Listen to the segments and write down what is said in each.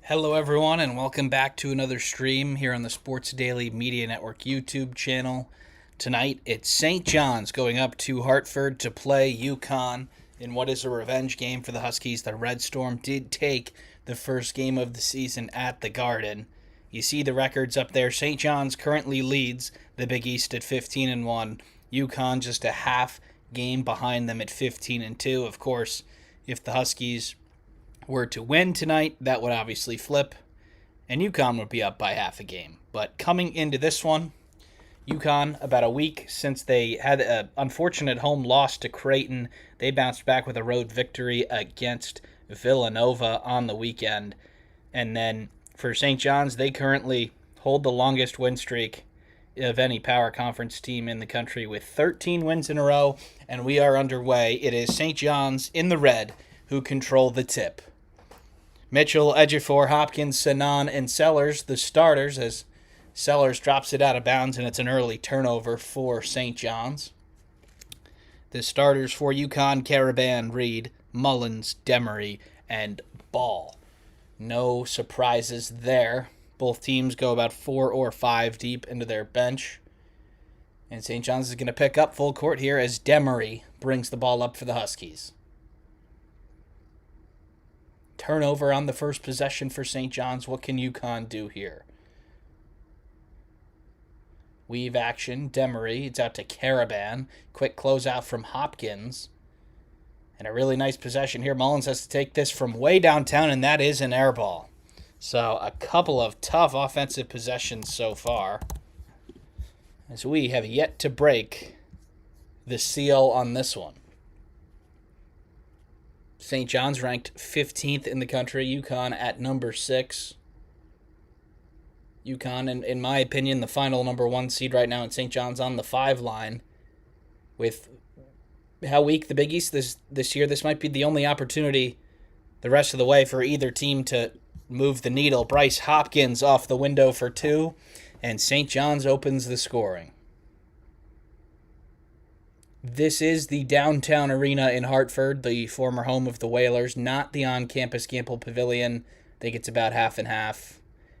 Hello, everyone, and welcome back to another stream here on the Sports Daily Media Network YouTube channel. Tonight, it's St. John's going up to Hartford to play UConn in what is a revenge game for the Huskies. The Red Storm did take the first game of the season at the Garden. You see the records up there. St. John's currently leads the Big East at 15-1. UConn just a half game behind them at 15-2. Of course, if the Huskies were to win tonight, that would obviously flip, and UConn would be up by half a game. But coming into this one, UConn, about a week since they had an unfortunate home loss to Creighton, they bounced back with a road victory against Villanova on the weekend. And then for St. John's, they currently hold the longest win streak of any power conference team in the country with 13 wins in a row, and we are underway. It is St. John's in the red who control the tip. Mitchell, Ejiofor, Hopkins, Sanan, and Sellers, the starters, as Sellers drops it out of bounds, and it's an early turnover for St. John's. The starters for UConn: Caraban, Reed, Mullins, Demery, and Ball. No surprises there. Both teams go about 4 or 5 deep into their bench. And St. John's is going to pick up full court here as Demery brings the ball up for the Huskies. Turnover on the first possession for St. John's. What can UConn do here? Weave action. Demery. It's out to Caraban. Quick closeout from Hopkins. And a really nice possession here. Mullins has to take this from way downtown, and that is an air ball. So a couple of tough offensive possessions so far, as we have yet to break the seal on this one. St. John's ranked 15th in the country. UConn at number 6. UConn, in my opinion, the final number 1 seed right now, and St. John's on the 5 line. With how weak the Big East this year, this might be the only opportunity the rest of the way for either team to move the needle. Bryce Hopkins off the window for 2, and St. John's opens the scoring. This is the downtown arena in Hartford, the former home of the Whalers, not the on-campus Gamble Pavilion. I think it's about half and half.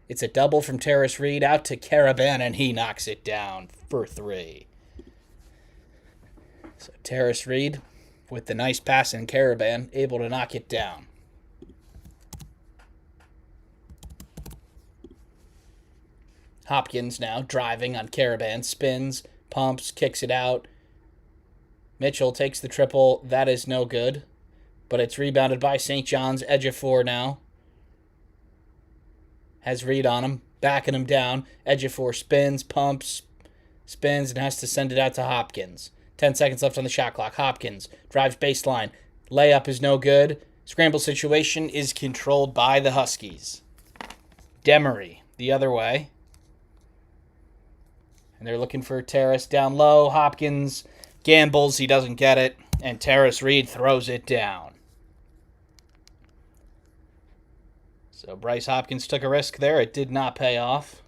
It's a double from Terrace Reed out to Caraban, and he knocks it down for 3. So Terrace Reed, with the nice pass in Caraban, able to knock it down. Hopkins now driving on Caraban, spins, pumps, kicks it out. Mitchell takes the triple. That is no good. But it's rebounded by St. John's. Ejiofor now has Reed on him, backing him down. Ejiofor spins, pumps, spins, and has to send it out to Hopkins. 10 seconds left on the shot clock. Hopkins drives baseline. Layup is no good. Scramble situation is controlled by the Huskies. Demery the other way. And they're looking for Terrace down low. Hopkins gambles, he doesn't get it, and Terrace Reed throws it down. So Bryce Hopkins took a risk there. It did not pay off.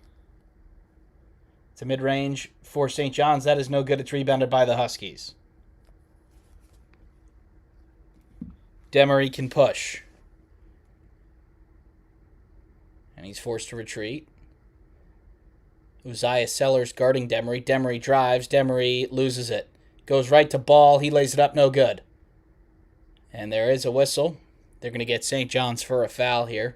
It's a mid-range for St. John's. That is no good. It's rebounded by the Huskies. Demery can push. And he's forced to retreat. Uzziah Sellers guarding Demery. Demery drives. Demery loses it. Goes right to Ball. He lays it up. No good. And there is a whistle. They're going to get St. John's for a foul here.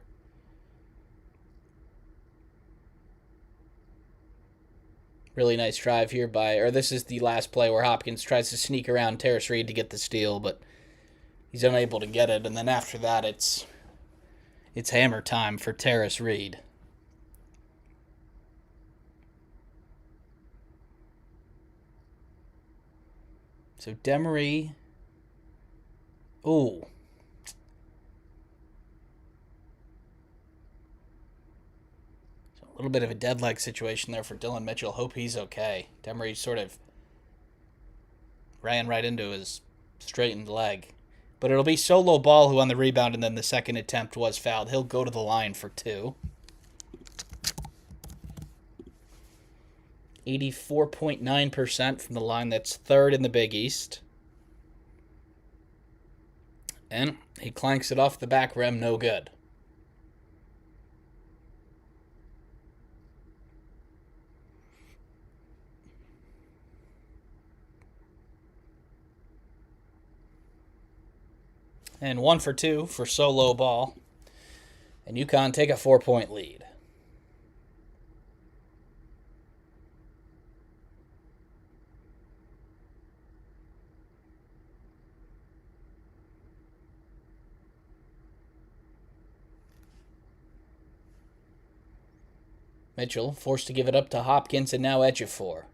Really nice drive here this is the last play where Hopkins tries to sneak around Terrace Reed to get the steal, but he's unable to get it. And then after that, it's hammer time for Terrace Reed. So Demery. Ooh. So a little bit of a dead leg situation there for Dylan Mitchell. Hope he's okay. Demery sort of ran right into his straightened leg. But it'll be Solo Ball who on the rebound, and then the second attempt was fouled. He'll go to the line for 2. 84.9% from the line. That's 3rd in the Big East. And he clanks it off the back rim, no good. And 1 for 2 for solo ball. And UConn take a 4-point lead. Mitchell forced to give it up to Hopkins and now Ejiofor.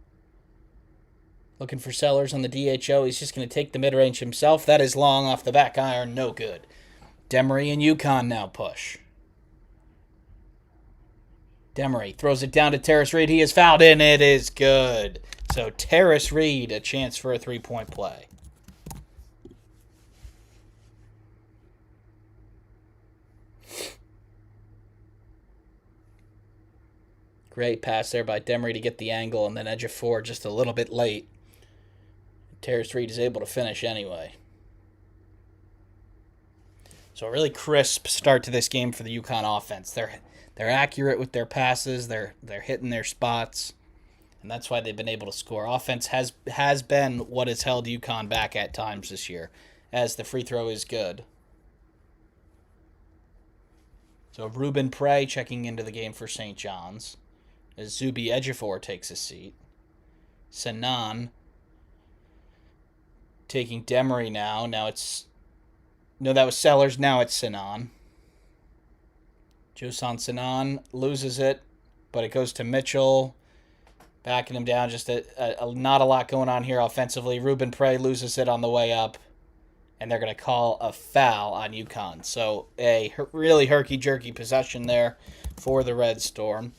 Looking for Sellers on the DHO. He's just going to take the mid-range himself. That is long off the back iron. No good. Demery and UConn now push. Demery throws it down to Terrace Reed. He is fouled and it is good. So Terrace Reed, a chance for a 3-point play. Great pass there by Demery to get the angle, and then Ejiofor just a little bit late. Terrace Reed is able to finish anyway. So a really crisp start to this game for the UConn offense. They're accurate with their passes. They're hitting their spots, and that's why they've been able to score. Offense has been what has held UConn back at times this year, as the free throw is good. So Ruben Prey checking into the game for St. John's, as Zuby Ejiofor takes a seat. Sanan taking Demery now. Now it's... No, that was Sellers. Now it's Sanan. Josan Sanan loses it, but it goes to Mitchell. Backing him down. Just not a lot going on here offensively. Ruben Prey loses it on the way up, and they're going to call a foul on UConn. So a really herky-jerky possession there for the Red Storm.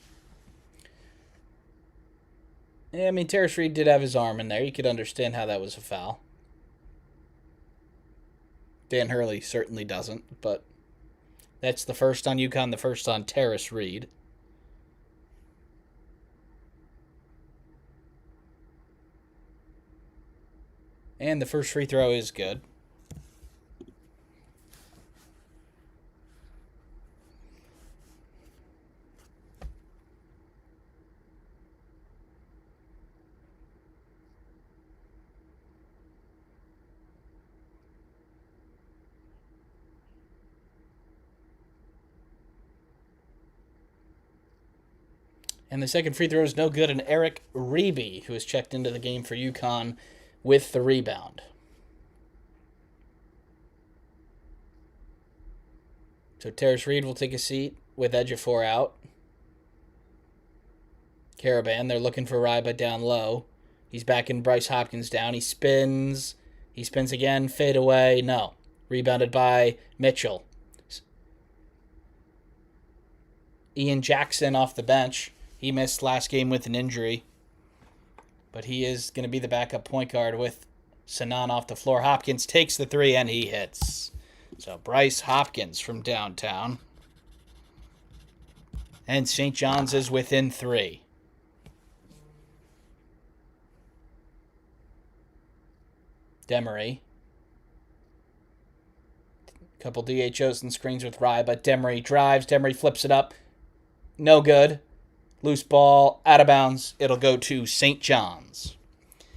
Yeah, I mean, Terrace Reed did have his arm in there. You could understand how that was a foul. Dan Hurley certainly doesn't, but that's the first on UConn, the first on Terrace Reed. And the first free throw is good. And the second free throw is no good, and Eric Reeby, who has checked into the game for UConn, with the rebound. So Terrace Reed will take a seat with Ejiofor out. Caravan, they're looking for Ryba down low. He's backing Bryce Hopkins down. He spins. He spins again. Fade away. No. Rebounded by Mitchell. Ian Jackson off the bench. He missed last game with an injury, but he is going to be the backup point guard with Sanan off the floor. Hopkins takes the three, and he hits. So Bryce Hopkins from downtown. And St. John's is within 3. Demery. Couple DHOs and screens with Rye, but Demery drives. Demery flips it up. No good. Loose ball, out of bounds. It'll go to St. John's.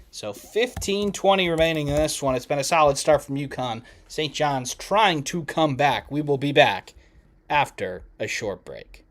So 15-20 remaining in this one. It's been a solid start from UConn. St. John's trying to come back. We will be back after a short break.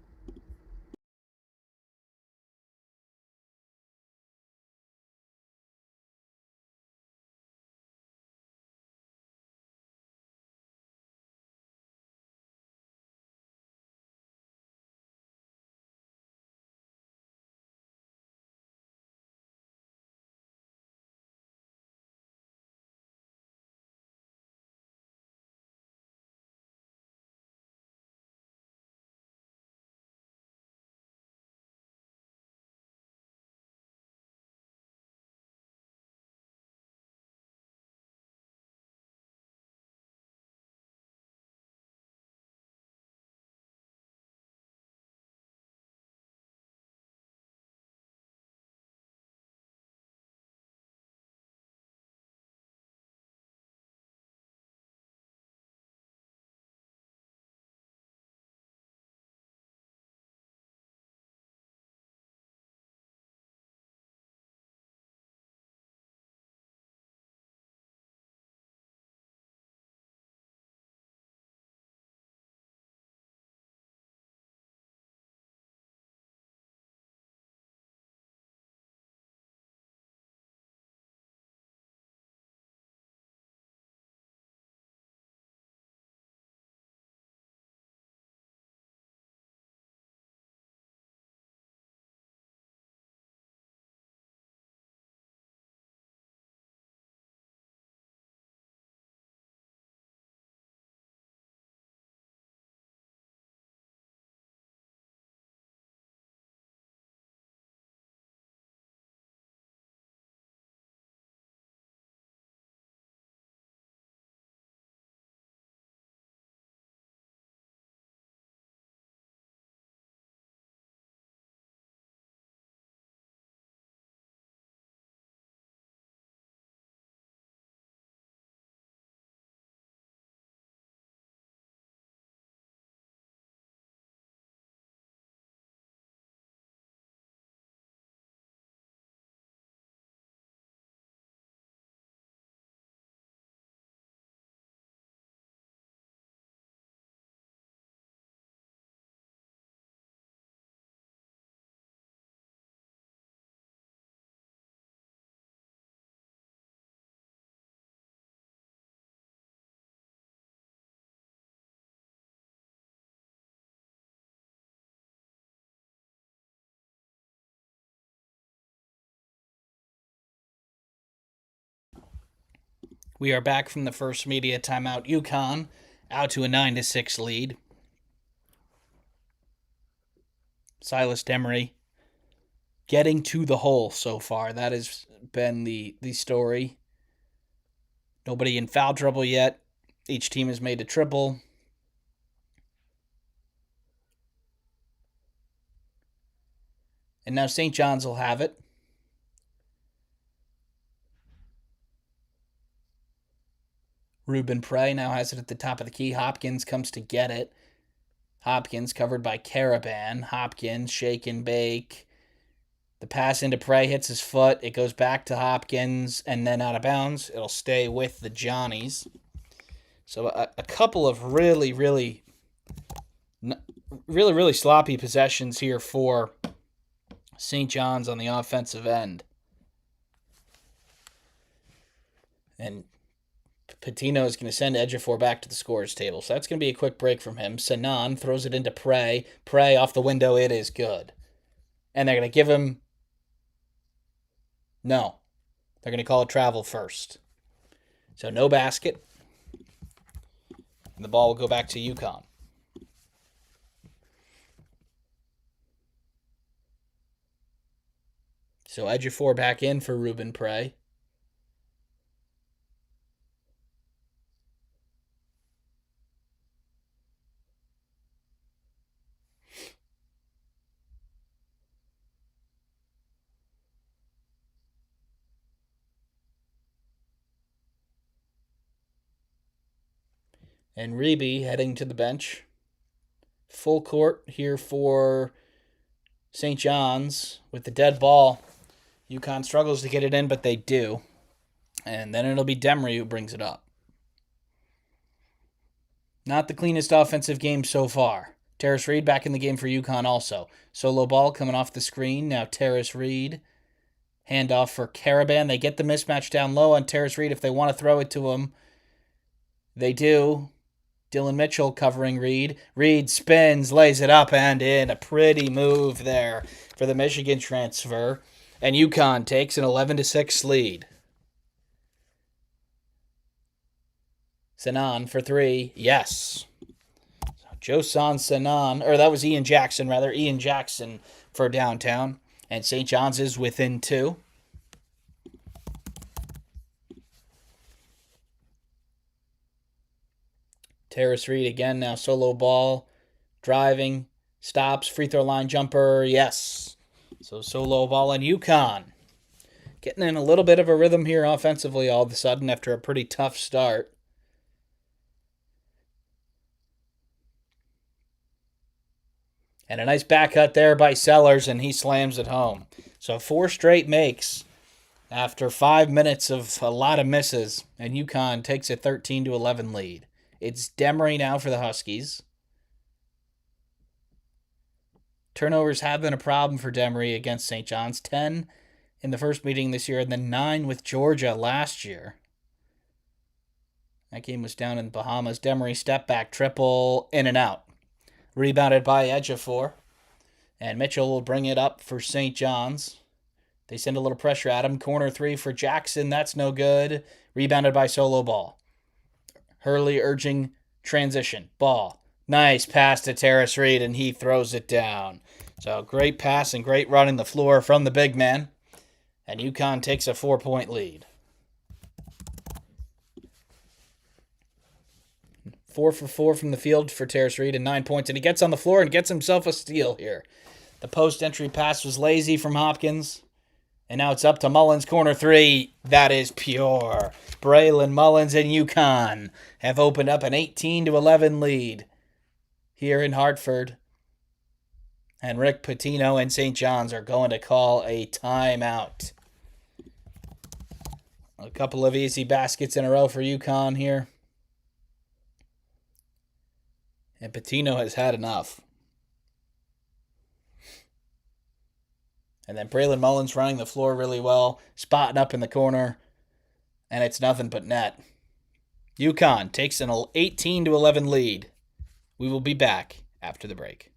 We are back from the first media timeout. UConn out to a 9-6 lead. Silas Demery getting to the hole so far. That has been the story. Nobody in foul trouble yet. Each team has made a triple. And now St. John's will have it. Ruben Prey now has it at the top of the key. Hopkins comes to get it. Hopkins covered by Caravan. Hopkins shake and bake. The pass into Prey hits his foot. It goes back to Hopkins and then out of bounds. It'll stay with the Johnnies. So a couple of really sloppy possessions here for St. John's on the offensive end. And Patino is going to send Ejiofor back to the scorer's table. So that's going to be a quick break from him. Sanan throws it into Prey. Prey off the window. It is good. And they're going to give him... No. They're going to call it travel first. So no basket. And the ball will go back to UConn. So Ejiofor back in for Ruben Prey. And Reeby heading to the bench. Full court here for St. John's with the dead ball. UConn struggles to get it in, but they do. And then it'll be Demery who brings it up. Not the cleanest offensive game so far. Terrace Reed back in the game for UConn also. Solo ball coming off the screen. Now Terrace Reed. Handoff for Caravan. They get the mismatch down low on Terrace Reed if they want to throw it to him. They do. Dylan Mitchell covering Reed. Reed spins, lays it up and in. A pretty move there for the Michigan transfer. And UConn takes an 11-6 lead. Sanan for three. Yes. Josan Sanan, or that was Ian Jackson, rather. Ian Jackson for downtown. And St. John's is within two. Terrace Reed again now solo ball. Driving. Stops. Free throw line jumper. Yes. So solo ball and UConn. Getting in a little bit of a rhythm here offensively all of a sudden after a pretty tough start. And a nice back cut there by Sellers, and he slams it home. So 4 straight makes after 5 minutes of a lot of misses, and UConn takes a 13-11 lead. It's Demery now for the Huskies. Turnovers have been a problem for Demery against St. John's. 10 in the first meeting this year, and then 9 with Georgia last year. That game was down in the Bahamas. Demery step back triple, in and out. Rebounded by Ejiofor. And Mitchell will bring it up for St. John's. They send a little pressure at him. Corner three for Jackson. That's no good. Rebounded by Solo Ball. Hurley urging transition. Ball. Nice pass to Terrace Reed, and he throws it down. So great pass and great running the floor from the big man. And UConn takes a 4-point lead. 4 for 4 from the field for Terrace Reed and 9 points. And he gets on the floor and gets himself a steal here. The post-entry pass was lazy from Hopkins. And now it's up to Mullins, corner three. That is pure. Braylon Mullins and UConn have opened up an 18-11 lead here in Hartford. And Rick Pitino and St. John's are going to call a timeout. A couple of easy baskets in a row for UConn here. And Pitino has had enough. And then Braylon Mullins running the floor really well, spotting up in the corner, and it's nothing but net. UConn takes an 18-11 lead. We will be back after the break.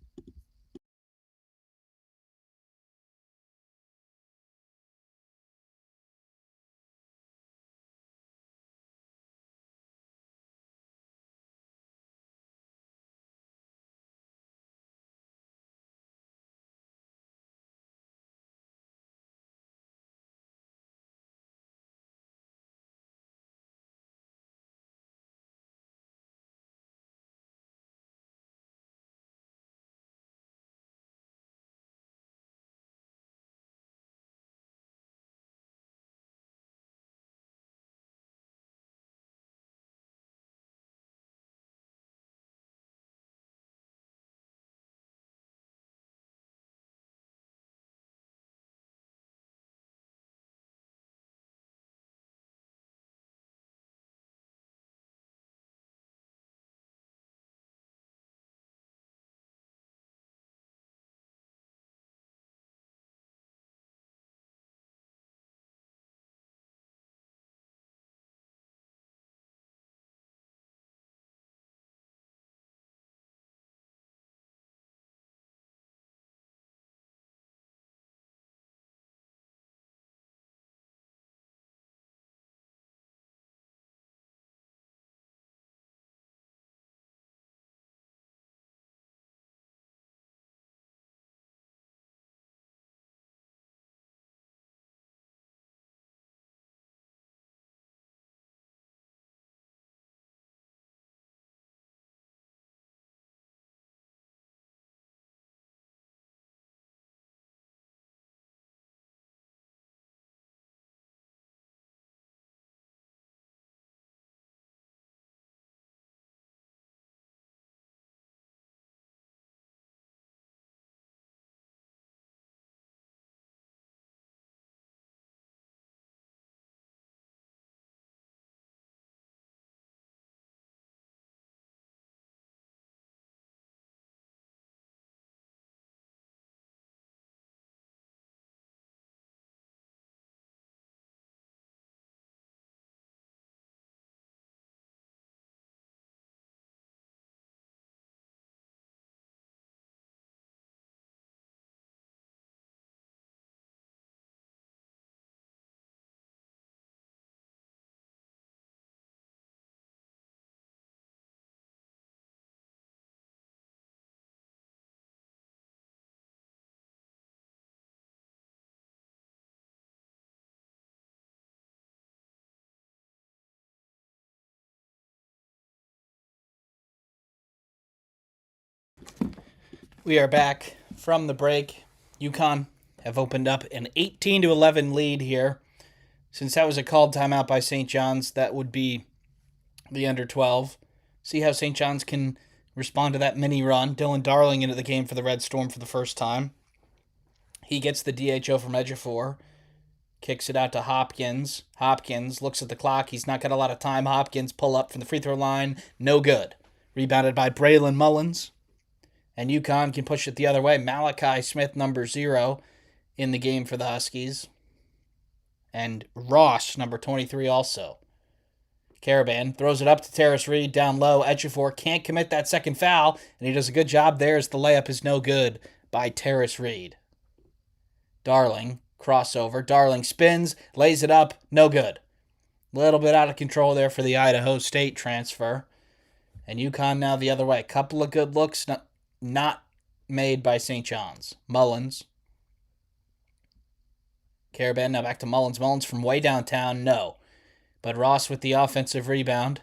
We are back from the break. UConn have opened up an 18-11 lead here. Since that was a called timeout by St. John's, that would be the under 12. See how St. John's can respond to that mini run. Dylan Darling into the game for the Red Storm for the first time. He gets the DHO from Ejiofor. Kicks it out to Hopkins. Hopkins looks at the clock. He's not got a lot of time. Hopkins pull up from the free throw line. No good. Rebounded by Braylon Mullins. And UConn can push it the other way. Malachi Smith, number 0, in the game for the Huskies. And Ross, number 23, also. Caravan throws it up to Terrace Reed down low. Ejiofor can't commit that second foul, and he does a good job there as the layup is no good by Terrace Reed. Darling, crossover. Darling spins, lays it up, no good. A little bit out of control there for the Idaho State transfer. And UConn now the other way. Couple of good looks, not made by St. John's. Mullins. Caravan now back to Mullins. Mullins from way downtown, no. But Ross with the offensive rebound.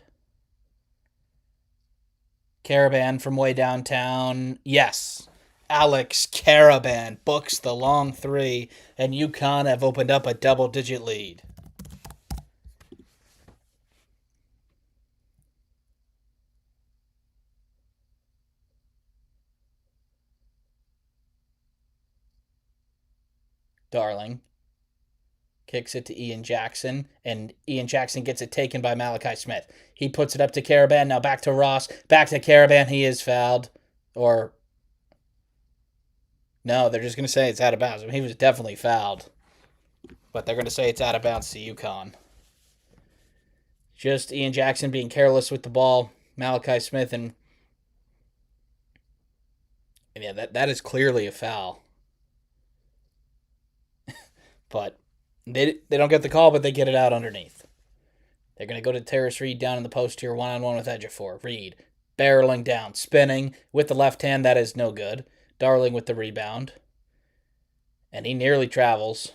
Caravan from way downtown, yes. Alex Caravan books the long three, and UConn have opened up a double-digit lead. Darling kicks it to Ian Jackson, and Ian Jackson gets it taken by Malachi Smith. He puts it up to Caravan, now back to Ross, back to Caravan, he is fouled. Or, no, they're just going to say it's out of bounds. I mean, he was definitely fouled. But they're going to say it's out of bounds to UConn. Just Ian Jackson being careless with the ball. Malachi Smith, and yeah, that is clearly a foul. But they don't get the call, but they get it out underneath. They're going to go to Terrace Reed down in the post here, one-on-one with Ejiofor. Reed barreling down, spinning with the left hand. That is no good. Darling with the rebound. And he nearly travels.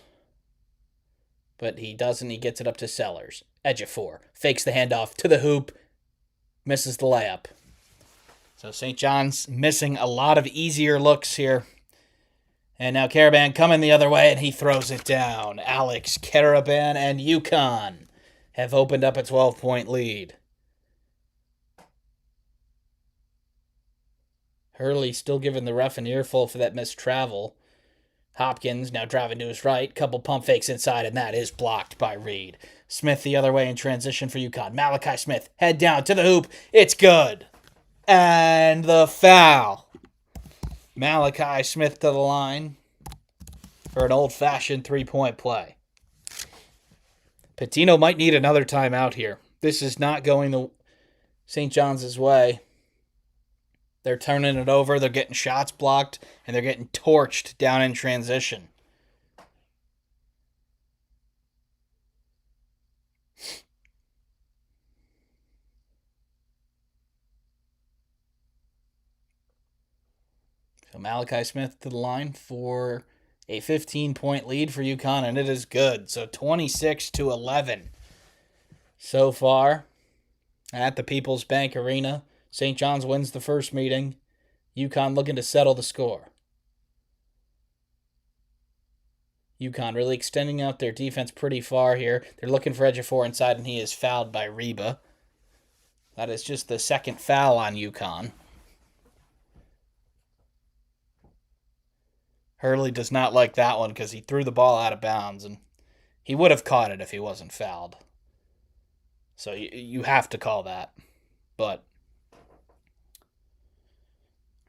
But he doesn't. He gets it up to Sellers. Ejiofor fakes the handoff to the hoop. Misses the layup. So St. John's missing a lot of easier looks here. And now Caravan coming the other way, and he throws it down. Alex Caravan and UConn have opened up a 12-point lead. Hurley still giving the ref an earful for that missed travel. Hopkins now driving to his right. Couple pump fakes inside, and that is blocked by Reed. Smith the other way in transition for UConn. Malachi Smith, head down to the hoop. It's good. And the foul. Malachi Smith to the line for an old-fashioned three-point play. Pitino might need another timeout here. This is not going the St. John's way. They're turning it over, they're getting shots blocked, and they're getting torched down in transition. So Malachi Smith to the line for a 15-point lead for UConn, and it is good. So 26-11 so far at the People's Bank Arena. St. John's wins the first meeting. UConn looking to settle the score. UConn really extending out their defense pretty far here. They're looking for Ejiofor inside, and he is fouled by Reba. That is just the second foul on UConn. Hurley does not like that one because he threw the ball out of bounds, and he would have caught it if he wasn't fouled. So you have to call that. But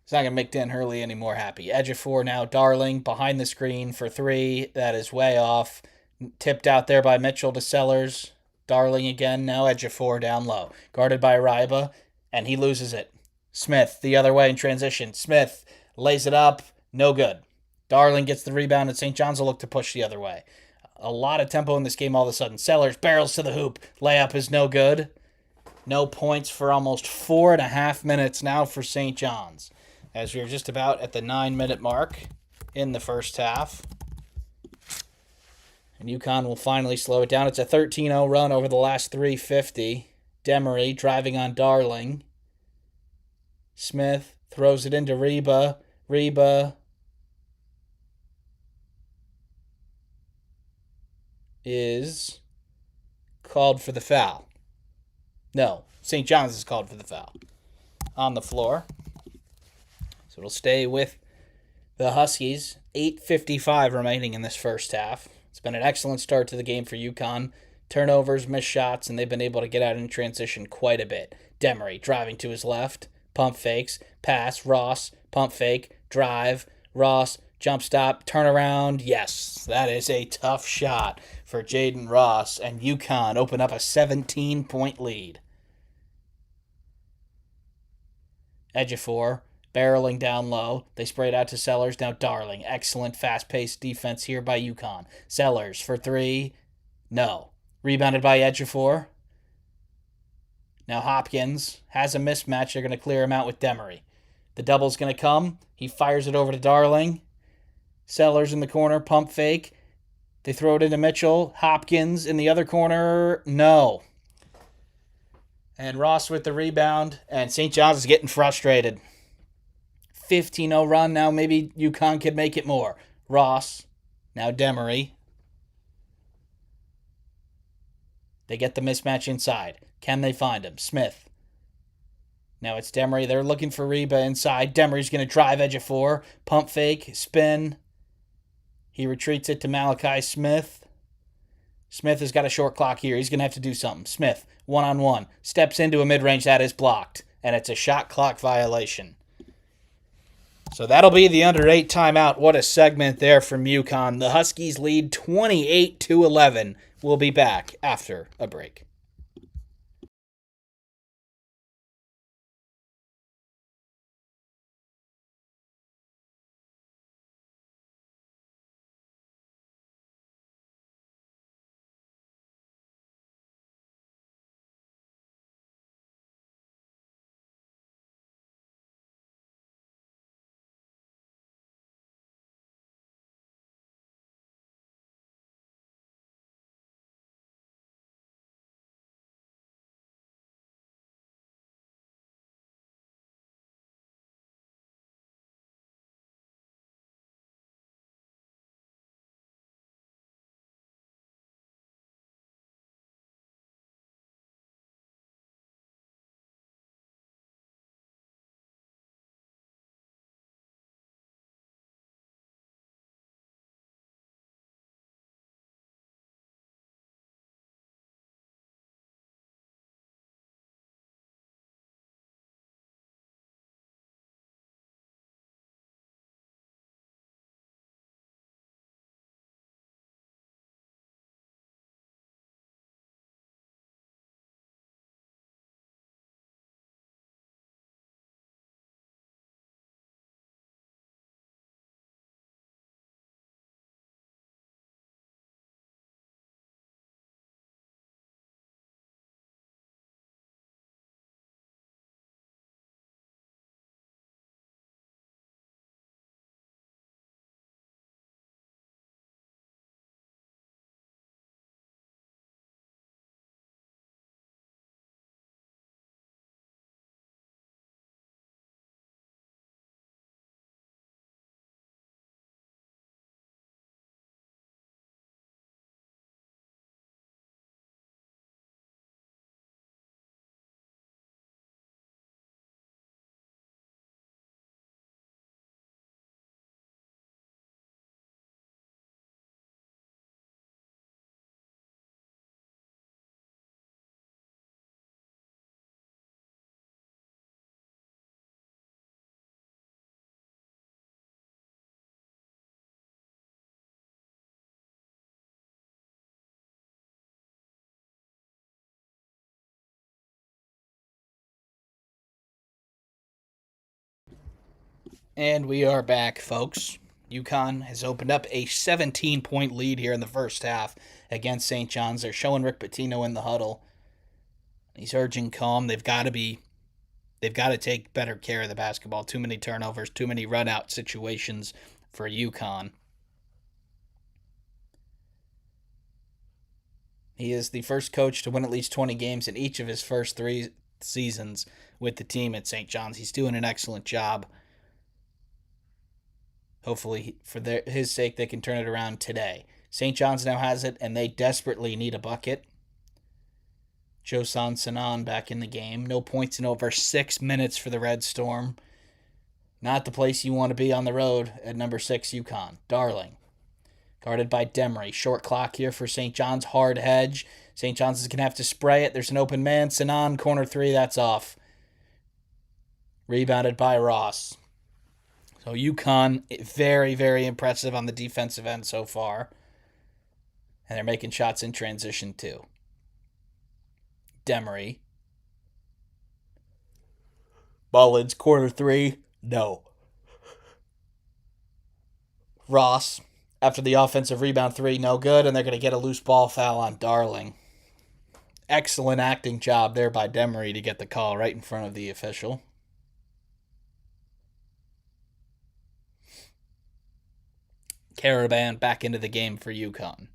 it's not going to make Dan Hurley any more happy. Ejiofor now, Darling, behind the screen for three. That is way off. Tipped out there by Mitchell to Sellers. Darling again, now Ejiofor down low. Guarded by Ryba, and he loses it. Smith the other way in transition. Smith lays it up, no good. Darling gets the rebound, and St. John's will look to push the other way. A lot of tempo in this game all of a sudden. Sellers barrels to the hoop. Layup is no good. No points for almost 4.5 minutes now for St. John's, as we're just about at the 9-minute mark in the first half. And UConn will finally slow it down. It's a 13-0 run over the last 350. Demery driving on Darling. Smith throws it into Reba. Reba is called for the foul. No, St. John's is called for the foul on the floor. So it'll stay with the Huskies. 8:55 remaining in this first half. It's been an excellent start to the game for UConn. Turnovers, missed shots, and they've been able to get out in transition quite a bit. Demery driving to his left, pump fakes, pass, Ross, pump fake, drive, Ross, jump stop, turnaround. Yes, that is a tough shot for Jaden Ross, and UConn open up a 17-point lead. Ejiofor barreling down low. They spray it out to Sellers. Now Darling. Excellent fast-paced defense here by UConn. Sellers for three. No. Rebounded by Ejiofor. Now Hopkins has a mismatch. They're going to clear him out with Demery. The double's going to come. He fires it over to Darling. Sellers in the corner. Pump fake. They throw it into Mitchell. Hopkins in the other corner. No. And Ross with the rebound. And St. John's is getting frustrated. 15-0 run. Now maybe UConn could make it more. Ross. Now Demery. They get the mismatch inside. Can they find him? Smith. Now it's Demery. They're looking for Reba inside. Demery's going to drive Ejiofor. Pump fake. Spin. He retreats it to Malachi Smith. Smith has got a short clock here. He's going to have to do something. Smith, one-on-one. Steps into a mid-range. That is blocked. And it's a shot clock violation. So that'll be the under 8 timeout. What a segment there from UConn. The Huskies lead 28-11. We'll be back after a break. And we are back, folks. UConn has opened up a 17-point lead here in the first half against St. John's. They're showing Rick Pitino in the huddle. He's urging calm. They've got to take better care of the basketball. Too many turnovers, too many run-out situations for UConn. He is the first coach to win at least 20 games in each of his first 3 seasons with the team at St. John's. He's doing an excellent job. Hopefully, for his sake, they can turn it around today. St. John's now has it, and they desperately need a bucket. Josan Sanan back in the game. No points in over 6 minutes for the Red Storm. Not the place you want to be on the road at number 6 UConn. Darling. Guarded by Demery. Short clock here for St. John's. Hard hedge. St. John's is going to have to spray it. There's an open man. Sanan, corner 3. That's off. Rebounded by Ross. So UConn, very, very impressive on the defensive end so far. And they're making shots in transition too. Demery. Mullins, corner 3. No. Ross, after the offensive rebound 3, no good, and they're going to get a loose ball foul on Darling. Excellent acting job there by Demery to get the call right in front of the official. Caravan back into the game for UConn.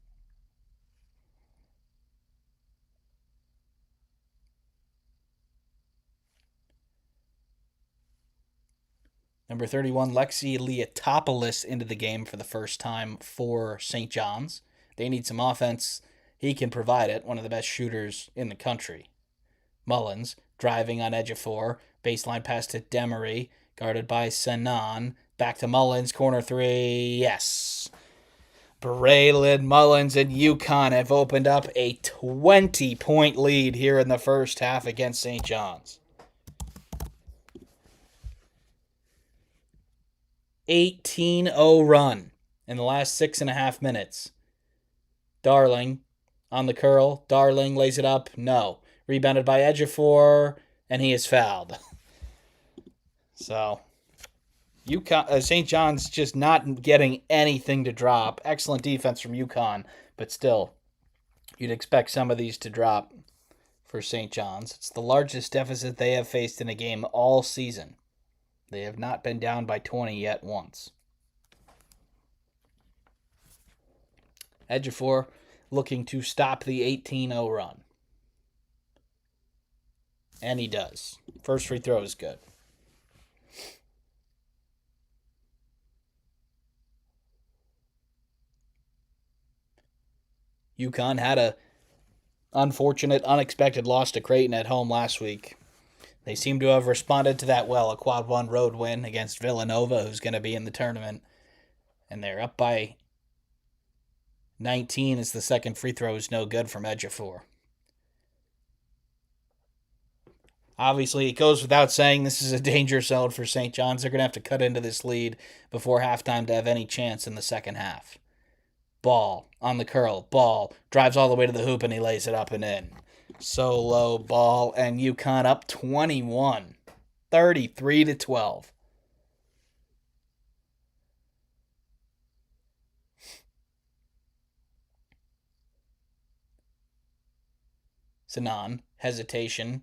Number 31, Lexi Leotopoulos into the game for the first time for St. John's. They need some offense. He can provide it. One of the best shooters in the country. Mullins, driving on edge of 4. Baseline pass to Demery, guarded by Sanan. Back to Mullins, corner 3. Yes. Braylon Mullins and UConn have opened up a 20-point lead here in the first half against St. John's. 18-0 run in the last 6.5 minutes. Darling on the curl. Darling lays it up. No. Rebounded by Ejiofor, and he is fouled. So, St. John's just not getting anything to drop. Excellent defense from UConn, but still, you'd expect some of these to drop for St. John's. It's the largest deficit they have faced in a game all season. They have not been down by 20 yet once. Ejiofor looking to stop the 18-0 run. And he does. First free throw is good. UConn had a unfortunate, unexpected loss to Creighton at home last week. They seem to have responded to that well. A quad 1 road win against Villanova, who's going to be in the tournament. And they're up by 19 as the second free throw is no good from Ejiofor. Obviously, it goes without saying this is a danger zone for St. John's. They're going to have to cut into this lead before halftime to have any chance in the second half. Ball on the curl. Ball drives all the way to the hoop and he lays it up and in. Solo ball, and UConn up 21, 33-12. Sanan, hesitation,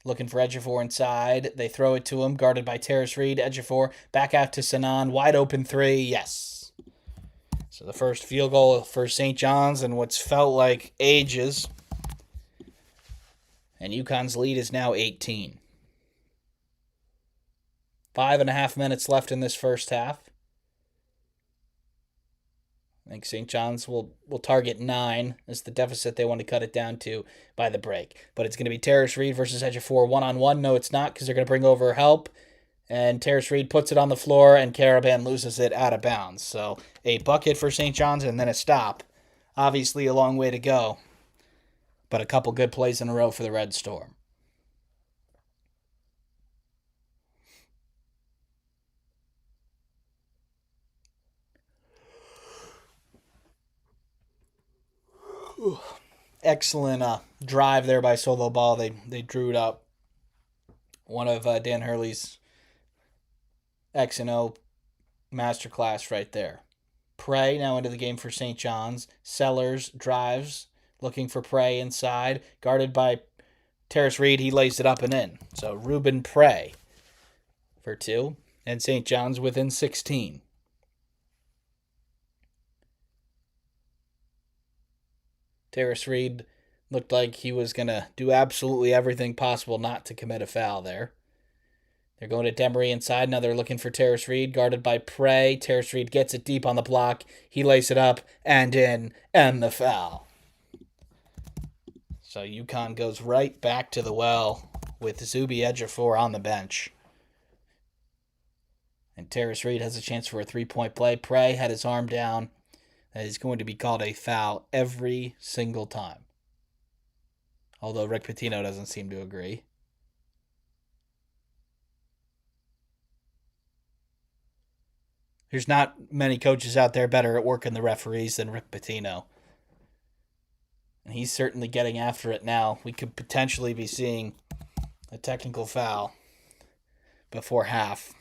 looking for Ejiofor inside. They throw it to him, guarded by Terrace Reed. Ejiofor back out to Sanan, wide open 3, yes. So the first field goal for St. John's in what's felt like ages. And UConn's lead is now 18. 5.5 minutes left in this first half. I think St. John's will target 9 as the deficit they want to cut it down to by the break. But it's going to be Terrace Reed versus Ejiofor one-on-one. No, it's not, because they're going to bring over help. And Terrace Reed puts it on the floor, and Caravan loses it out of bounds. So a bucket for St. John's and then a stop. Obviously a long way to go, but a couple good plays in a row for the Red Storm. Excellent drive there by Solo Ball. They drew it up. One of Dan Hurley's X and O masterclass right there. Prey now into the game for St. John's. Sellers drives, looking for Prey inside, guarded by Terrace Reed. He lays it up and in. So Ruben Prey for 2, and St. John's within 16. Terrace Reed looked like he was going to do absolutely everything possible not to commit a foul there. They're going to Demery inside. Now they're looking for Terrace Reed, guarded by Prey. Terrace Reed gets it deep on the block. He lays it up and in, and the foul. So UConn goes right back to the well with Zuby Ejiofor on the bench. And Terrace Reed has a chance for a three-point play. Prey had his arm down. That is going to be called a foul every single time. Although Rick Pitino doesn't seem to agree. There's not many coaches out there better at working the referees than Rick Pitino. And he's certainly getting after it now. We could potentially be seeing a technical foul before half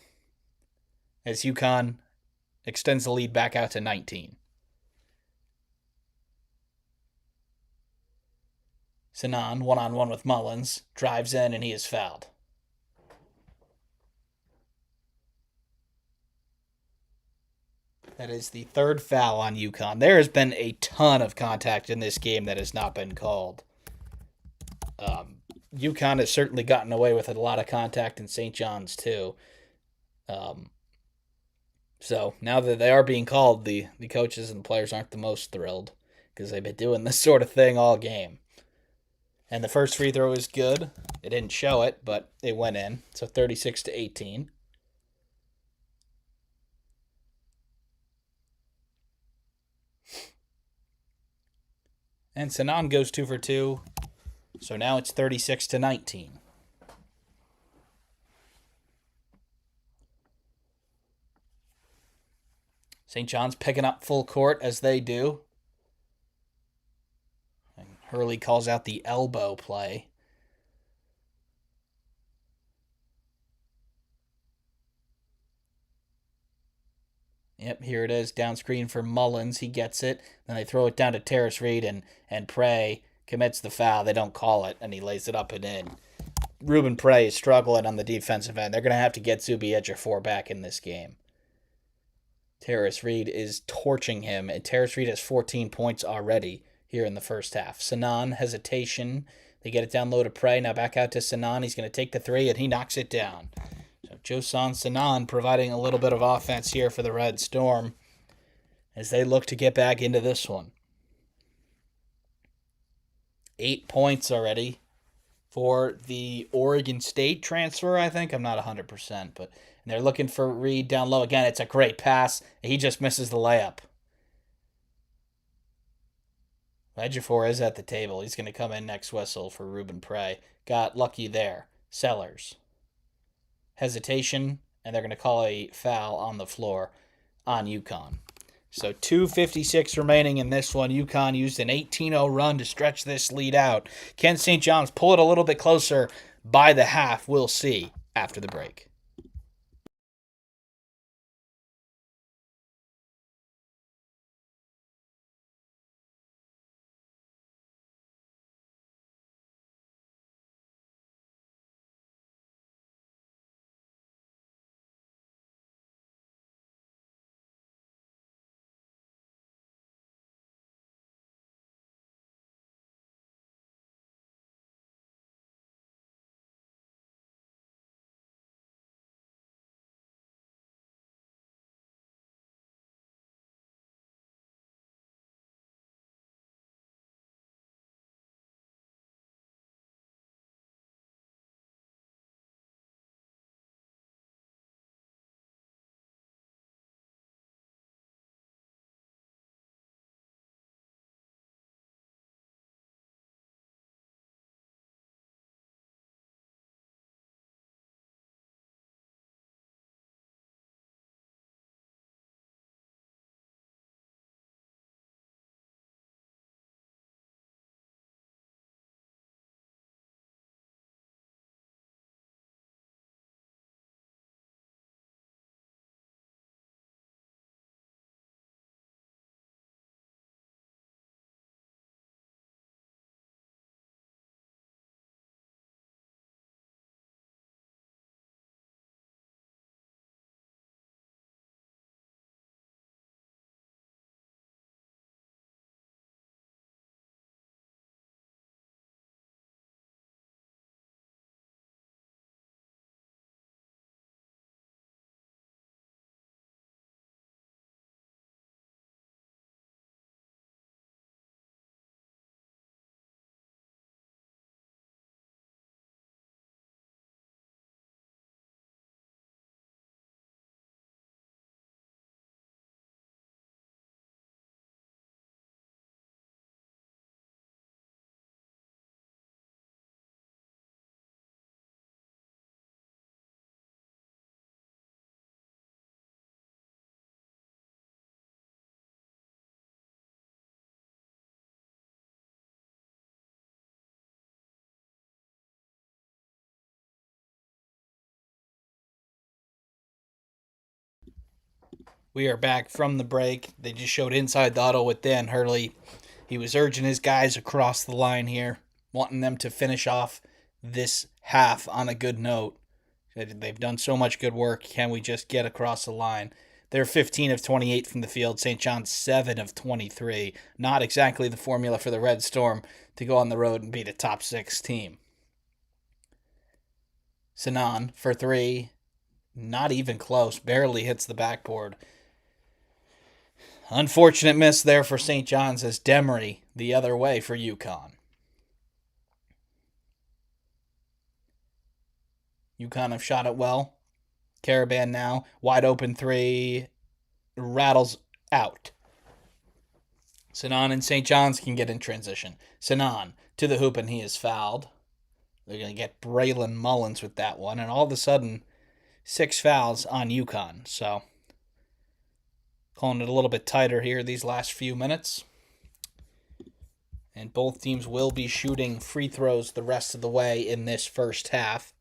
as UConn extends the lead back out to 19. Sinan, one-on-one with Mullins, drives in and he is fouled. That is the third foul on UConn. There has been a ton of contact in this game that has not been called. UConn has certainly gotten away with a lot of contact in St. John's too. So now that they are being called, the coaches and the players aren't the most thrilled because they've been doing this sort of thing all game. And the first free throw is good. It didn't show it, but it went in. So 36-18. And Sinan goes 2 for 2. So now it's 36-19. St. John's picking up full court as they do. And Hurley calls out the elbow play. Yep, here it is. Down screen for Mullins. He gets it. Then they throw it down to Terrace Reed, and Prey commits the foul. They don't call it, and he lays it up and in. Ruben Prey is struggling on the defensive end. They're going to have to get Zuby Ejiofor back in this game. Terrace Reed is torching him, and Terrace Reed has 14 points already here in the first half. Sinan, hesitation. They get it down low to Prey. Now back out to Sinan. He's going to take the three, and he knocks it down. So Josan Sinan providing a little bit of offense here for the Red Storm as they look to get back into this one. 8 points already for the Oregon State transfer, I think. I'm not 100%, but they're looking for Reed down low. Again, it's a great pass. He just misses the layup. Ejiofor is at the table. He's going to come in next whistle for Ruben Prey. Got lucky there. Sellers. Hesitation, and they're going to call a foul on the floor on UConn. So 2:56 remaining in this one. UConn used an 18-0 run to stretch this lead out. Can St. John's pull it a little bit closer by the half? We'll see after the break. We are back from the break. They just showed Inside the Huddle with Dan Hurley. He was urging his guys across the line here, wanting them to finish off this half on a good note. They've done so much good work. Can we just get across the line? They're 15 of 28 from the field. St. John's 7 of 23. Not exactly the formula for the Red Storm to go on the road and beat a top 6 team. Sinan for 3. Not even close. Barely hits the backboard. Unfortunate miss there for St. John's as Demery the other way for UConn. UConn have shot it well. Caravan now. Wide open 3. Rattles out. Sinan and St. John's can get in transition. Sinan to the hoop and he is fouled. They're going to get Braylon Mullins with that one. And all of a sudden, 6 fouls on UConn. So, calling it a little bit tighter here these last few minutes. And both teams will be shooting free throws the rest of the way in this first half.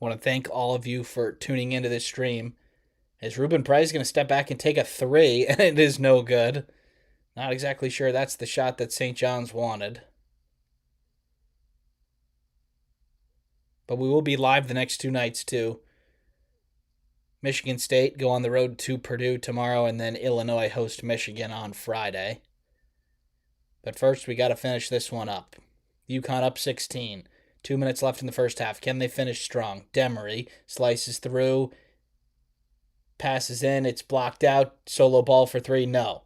I want to thank all of you for tuning into this stream. As Ruben Price is going to step back and take a 3, and it is no good. Not exactly sure that's the shot that St. John's wanted. But we will be live the next 2 nights, too. Michigan State go on the road to Purdue tomorrow, and then Illinois host Michigan on Friday. But first, we got to finish this one up. UConn up 16. 2 minutes left in the first half. Can they finish strong? Demery slices through. Passes in. It's blocked out. Solo ball for 3. No.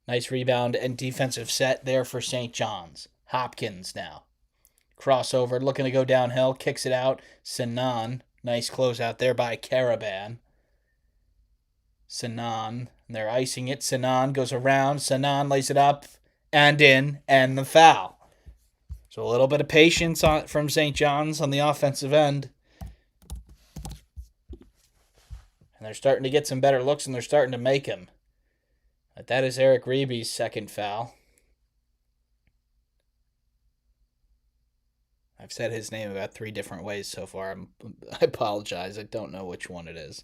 Nice rebound and defensive set there for St. John's. Hopkins now. Crossover. Looking to go downhill. Kicks it out. Sinan. Nice closeout there by Caravan. Sinan. They're icing it. Sinan goes around. Sinan lays it up and in. And the foul. So a little bit of patience from St. John's on the offensive end. And they're starting to get some better looks, and they're starting to make them. But that is Eric Reeby's second foul. I've said his name about 3 different ways so far. I apologize. I don't know which one it is.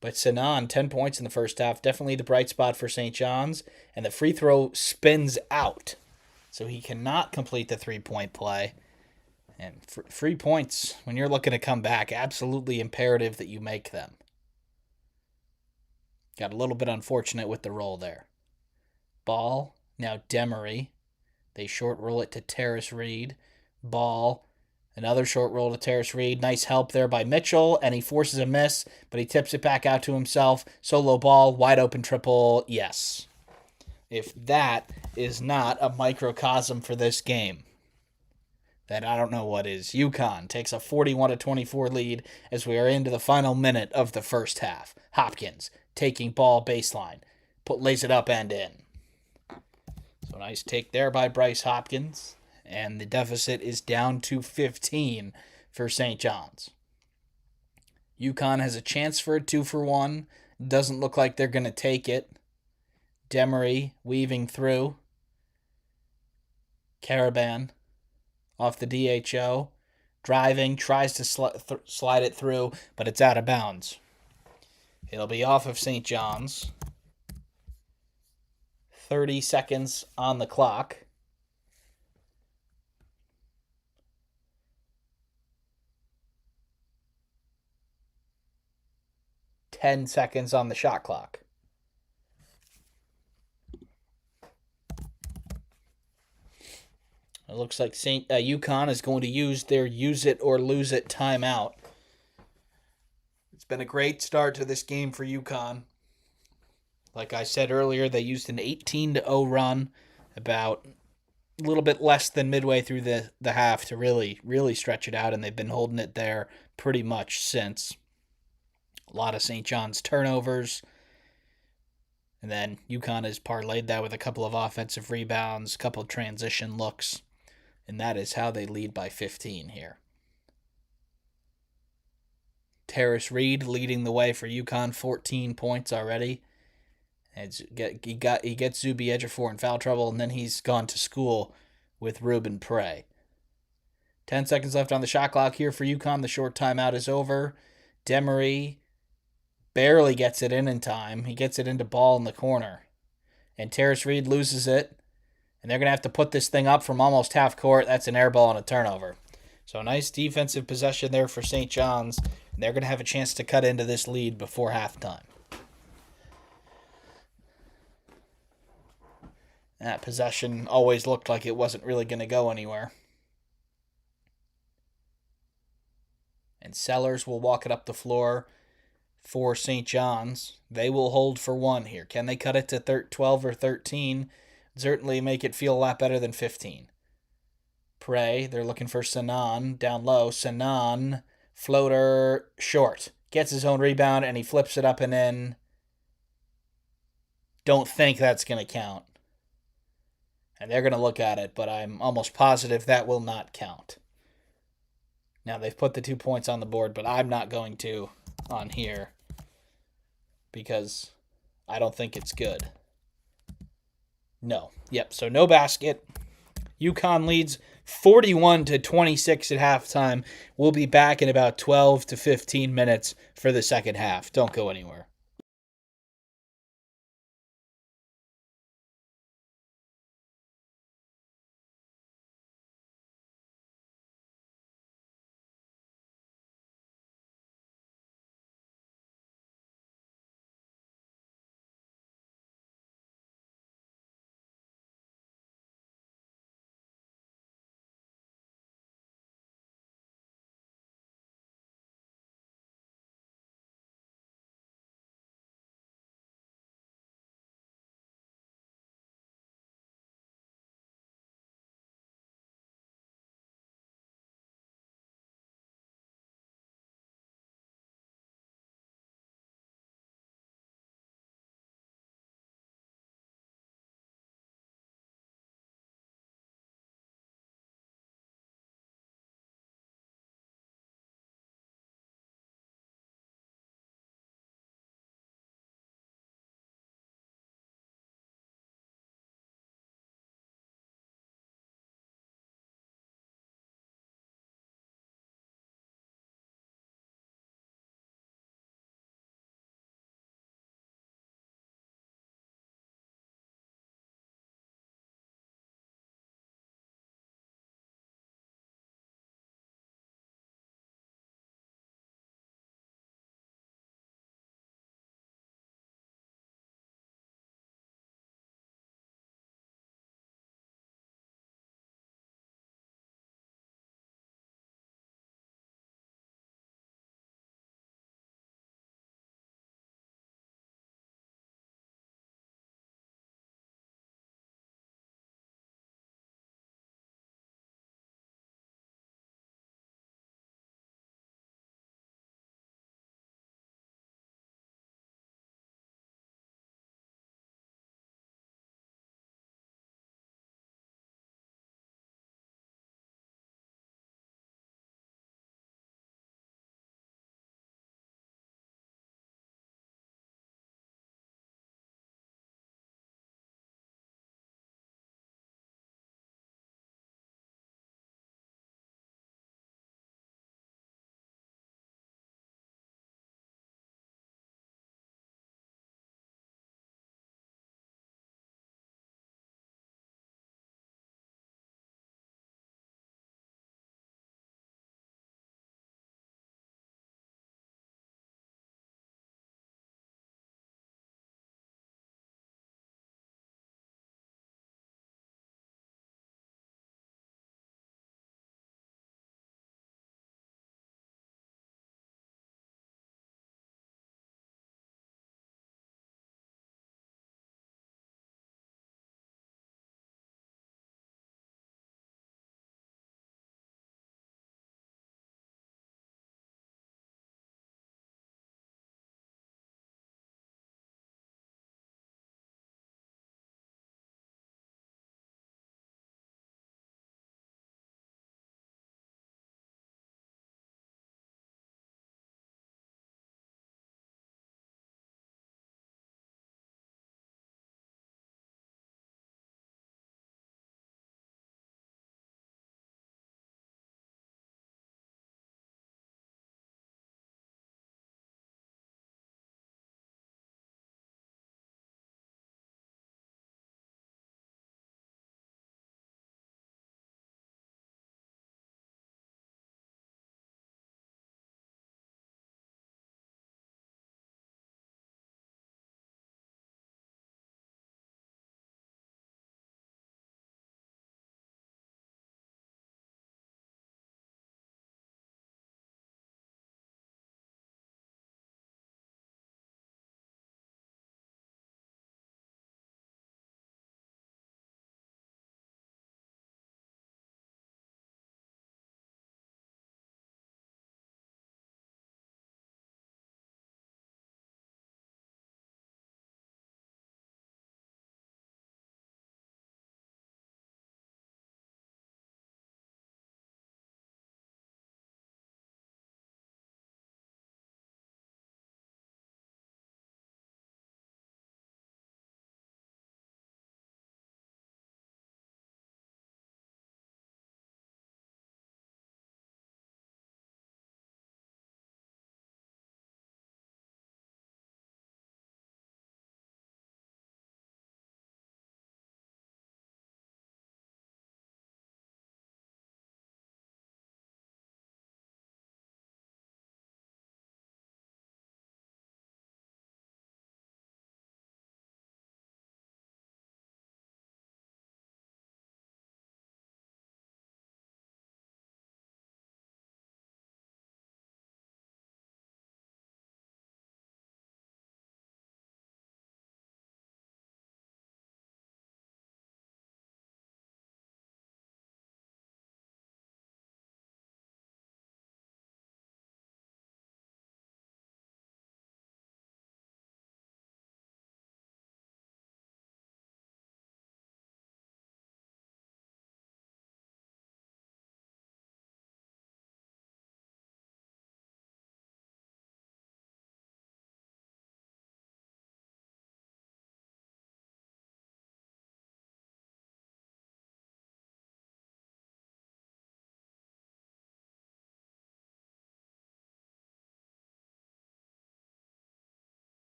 But Sinan, 10 points in the first half. Definitely the bright spot for St. John's. And the free throw spins out. So he cannot complete the 3-point play. And free points, when you're looking to come back, absolutely imperative that you make them. Got a little bit unfortunate with the roll there. Ball, now Demery. They short roll it to Terrace Reed. Ball, another short roll to Terrace Reed. Nice help there by Mitchell, and he forces a miss, but he tips it back out to himself. Solo ball, wide open triple, yes. If that is not a microcosm for this game, then I don't know what is. UConn takes a 41-24 lead as we are into the final minute of the first half. Hopkins taking ball baseline, lays it up and in. So nice take there by Bryce Hopkins, and the deficit is down to 15 for St. John's. UConn has a chance for a 2-for-1. Doesn't look like they're going to take it. Demery weaving through. Caravan off the DHO. Driving, tries to slide it through, but it's out of bounds. It'll be off of St. John's. 30 seconds on the clock. Ten seconds on the shot clock. It looks like UConn is going to use their use it or lose it timeout. It's been a great start to this game for UConn. Like I said earlier, they used an 18-0 run about a little bit less than midway through the half to really stretch it out, and they've been holding it there pretty much since. A lot of St. John's turnovers. And then UConn has parlayed that with a couple of offensive rebounds, a couple of transition looks. And that is how they lead by 15 here. Terrace Reed leading the way for UConn, 14 points already. He gets Zuby Ejiofor in foul trouble, and then he's gone to school with Ruben Prey. 10 seconds left on the shot clock here for UConn. The short timeout is over. Demery barely gets it in time. He gets it into ball in the corner. And Terrace Reed loses it. And they're going to have to put this thing up from almost half court. That's an air ball and a turnover. So nice defensive possession there for St. John's. They're going to have a chance to cut into this lead before halftime. That possession always looked like it wasn't really going to go anywhere. And Sellers will walk it up the floor for St. John's. They will hold for one here. Can they cut it to 12 or 13? Certainly make it feel a lot better than 15. Prey, they're looking for Sanan down low. Sanan, floater, short. Gets his own rebound and he flips it up and in. Don't think that's going to count. And they're going to look at it, but I'm almost positive that will not count. Now, they've put the 2 points on the board, but I'm not going to on here because I don't think it's good. No. Yep, so no basket. UConn leads 41-26 at halftime. We'll be back in about 12 to 15 minutes for the second half. Don't go anywhere.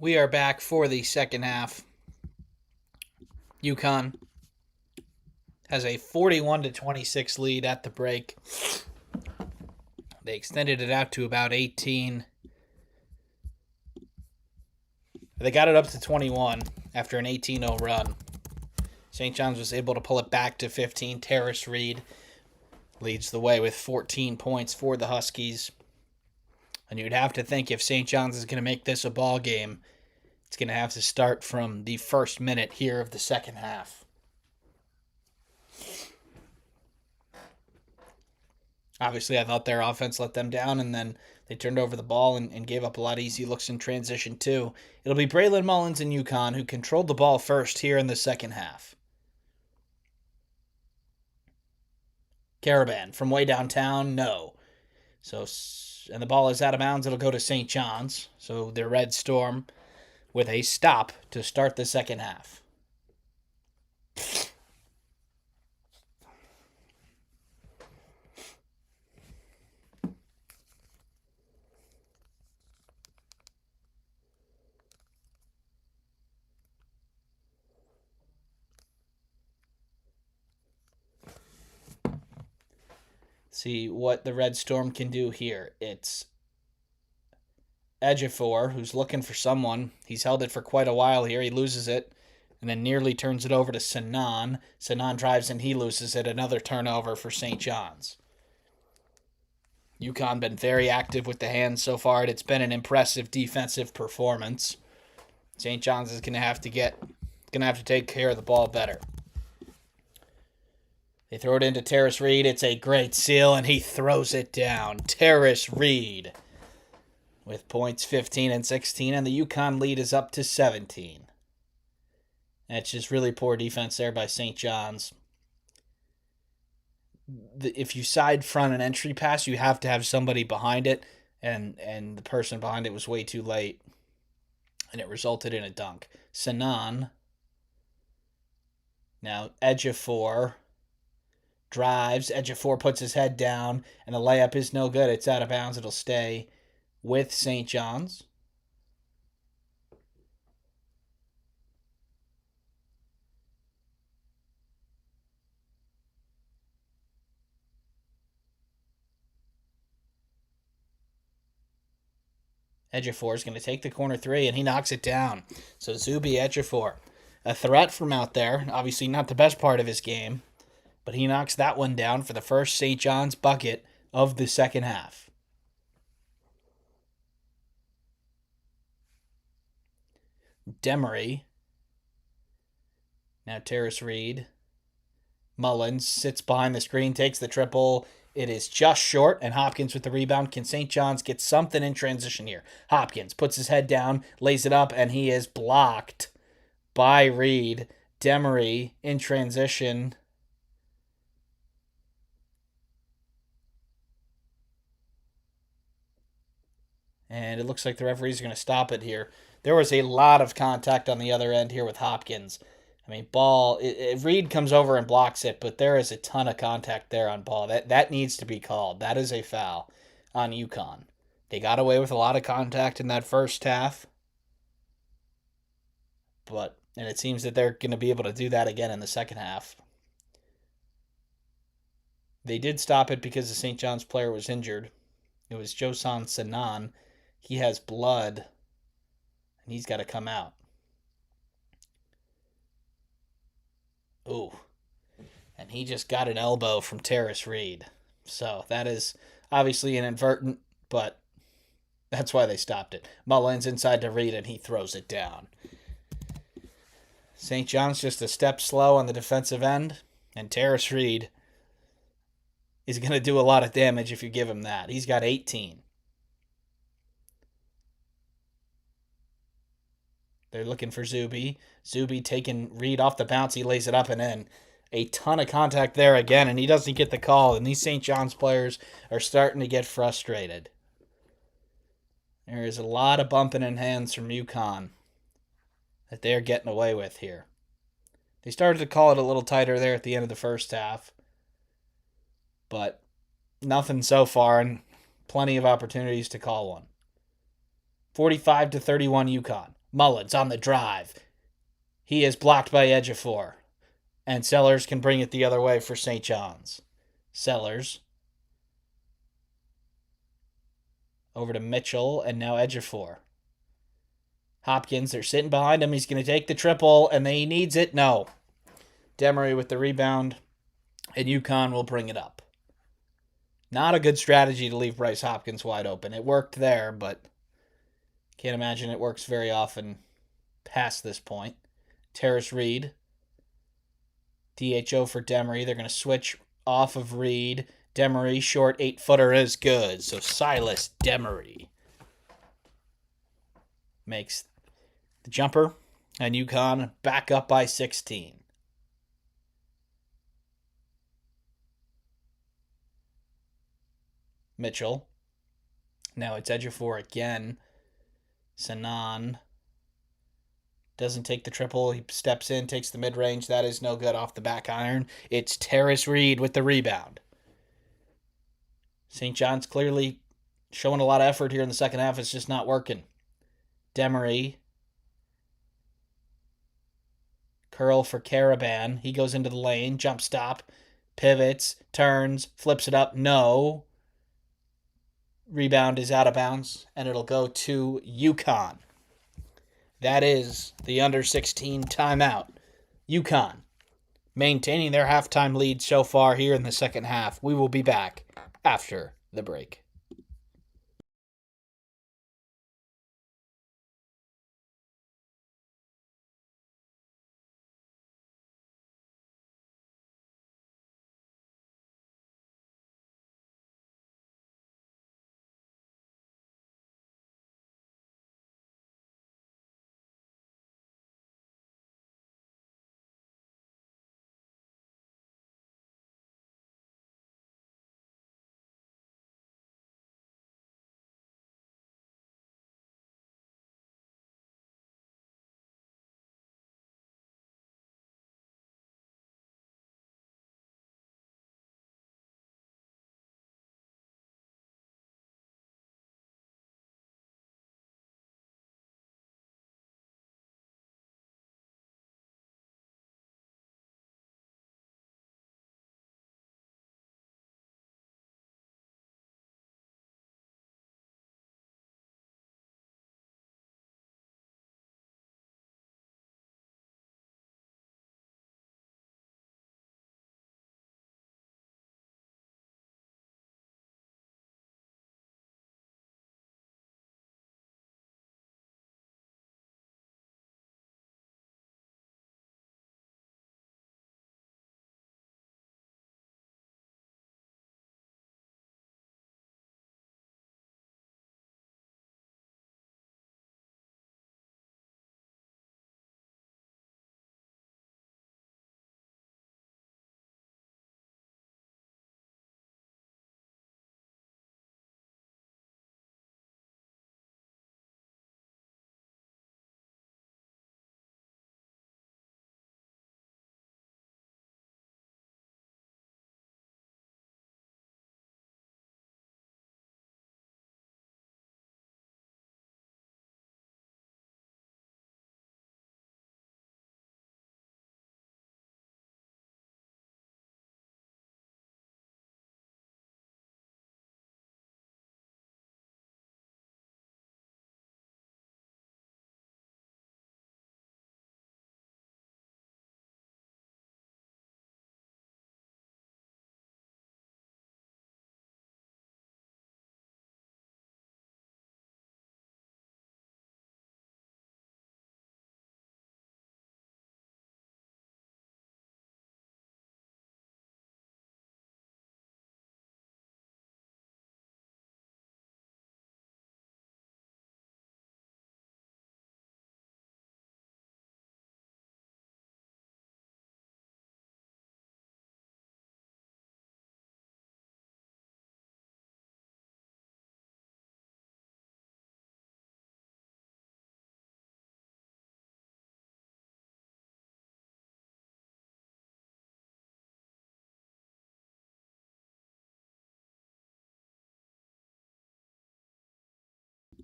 We are back for the second half. UConn has a 41-26 lead at the break. They extended it out to about 18. They got it up to 21 after an 18-0 run. St. John's was able to pull it back to 15. Terrace Reed leads the way with 14 points for the Huskies. And you'd have to think if St. John's is going to make this a ball game, it's going to have to start from the first minute here of the second half. Obviously, I thought their offense let them down, and then they turned over the ball and gave up a lot of easy looks in transition, too. It'll be Braylon Mullins and UConn who controlled the ball first here in the second half. Caravan from way downtown, no. And the ball is out of bounds. It'll go to St. John's. So the Red Storm with a stop to start the second half. See what the Red Storm can do here. It's Ejiofor, who's looking for someone. He's held it for quite a while here. He loses it and then nearly turns it over to Sinan. Sinan drives and he loses it. Another turnover for St. John's. UConn been very active with the hands so far. It's been an impressive defensive performance. St. John's is going to have to take care of the ball better. They throw it into Terrace Reed. It's a great seal, and he throws it down. Terrace Reed with points 15 and 16, and the UConn lead is up to 17. That's just really poor defense there by St. John's. If you side front an entry pass, you have to have somebody behind it, and the person behind it was way too late, and it resulted in a dunk. Sinan. Now Ejiofor drives. Ejiofor puts his head down, and the layup is no good. It's out of bounds. It'll stay with St. John's. Ejiofor is going to take the corner three, and he knocks it down. So Zuby Ejiofor, a threat from out there. Obviously not the best part of his game, but he knocks that one down for the first St. John's bucket of the second half. Demery. Now Terrace Reed. Mullins sits behind the screen, takes the triple. It is just short, and Hopkins with the rebound. Can St. John's get something in transition here? Hopkins puts his head down, lays it up, and he is blocked by Reed. Demery in transition. And it looks like the referees are going to stop it here. There was a lot of contact on the other end here with Hopkins. I mean, ball, Reed comes over and blocks it, but there is a ton of contact there on ball. That needs to be called. That is a foul on UConn. They got away with a lot of contact in that first half. And it seems that they're going to be able to do that again in the second half. They did stop it because the St. John's player was injured. It was Josan Sinan. He has blood, and he's got to come out. Ooh. And he just got an elbow from Terrace Reed. So that is obviously an inadvertent, but that's why they stopped it. Mullins inside to Reed, and he throws it down. St. John's just a step slow on the defensive end, and Terrace Reed is going to do a lot of damage if you give him that. He's got 18. They're looking for Zuby. Zuby taking Reed off the bounce. He lays it up and in. A ton of contact there again, and he doesn't get the call. And these St. John's players are starting to get frustrated. There is a lot of bumping in hands from UConn that they're getting away with here. They started to call it a little tighter there at the end of the first half. But nothing so far, and plenty of opportunities to call one. 45-31 UConn. Mullins on the drive. He is blocked by Ejiofor. And Sellers can bring it the other way for St. John's. Sellers over to Mitchell, and now Ejiofor. Hopkins, they're sitting behind him. He's going to take the triple, and he needs it. No. Demery with the rebound, and UConn will bring it up. Not a good strategy to leave Bryce Hopkins wide open. It worked there, but can't imagine it works very often past this point. Terrace Reed, DHO for Demery. They're going to switch off of Reed. Demery, short 8-footer is good. So Silas Demery makes the jumper, and UConn back up by 16. Mitchell. Now it's Ejiofor again. Sanan doesn't take the triple. He steps in, takes the mid-range. That is no good off the back iron. It's Terrace Reed with the rebound. St. John's clearly showing a lot of effort here in the second half. It's just not working. Demery. Curl for Caravan. He goes into the lane. Jump stop. Pivots. Turns. Flips it up. No. Rebound is out of bounds, and it'll go to UConn. That is the under 16 timeout. UConn maintaining their halftime lead so far here in the second half. We will be back after the break.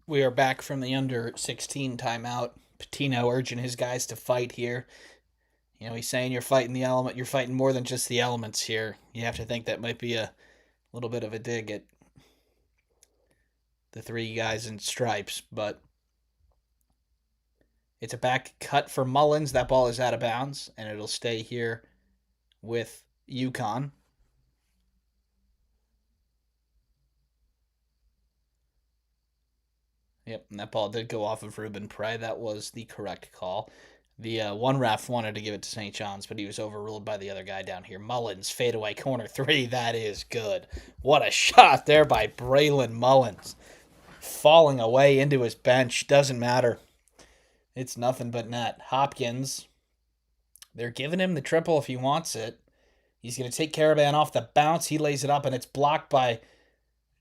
We are back from the under 16 timeout. Patino urging his guys to fight here. You know, he's saying you're fighting the element. You're fighting more than just the elements here. You have to think that might be a little bit of a dig at the three guys in stripes, but it's a back cut for Mullins. That ball is out of bounds, and it'll stay here with UConn. Yep, and that ball did go off of Ruben Prey. That was the correct call. The one ref wanted to give it to St. John's, but he was overruled by the other guy down here. Mullins, fadeaway corner three. That is good. What a shot there by Braylon Mullins. Falling away into his bench. Doesn't matter. It's nothing but net. Hopkins, they're giving him the triple if he wants it. He's going to take Caravan off the bounce. He lays it up, and it's blocked by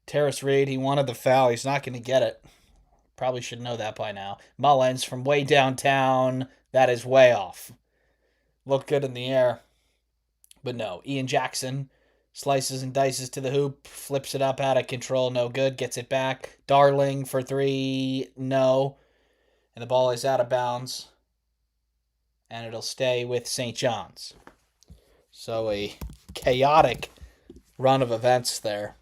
Terrace Reed. He wanted the foul. He's not going to get it. Probably should know that by now. Mullins from way downtown. That is way off. Looked good in the air. But no. Ian Jackson slices and dices to the hoop. Flips it up out of control. No good. Gets it back. Darling for three. No. And the ball is out of bounds. And it'll stay with St. John's. So a chaotic run of events there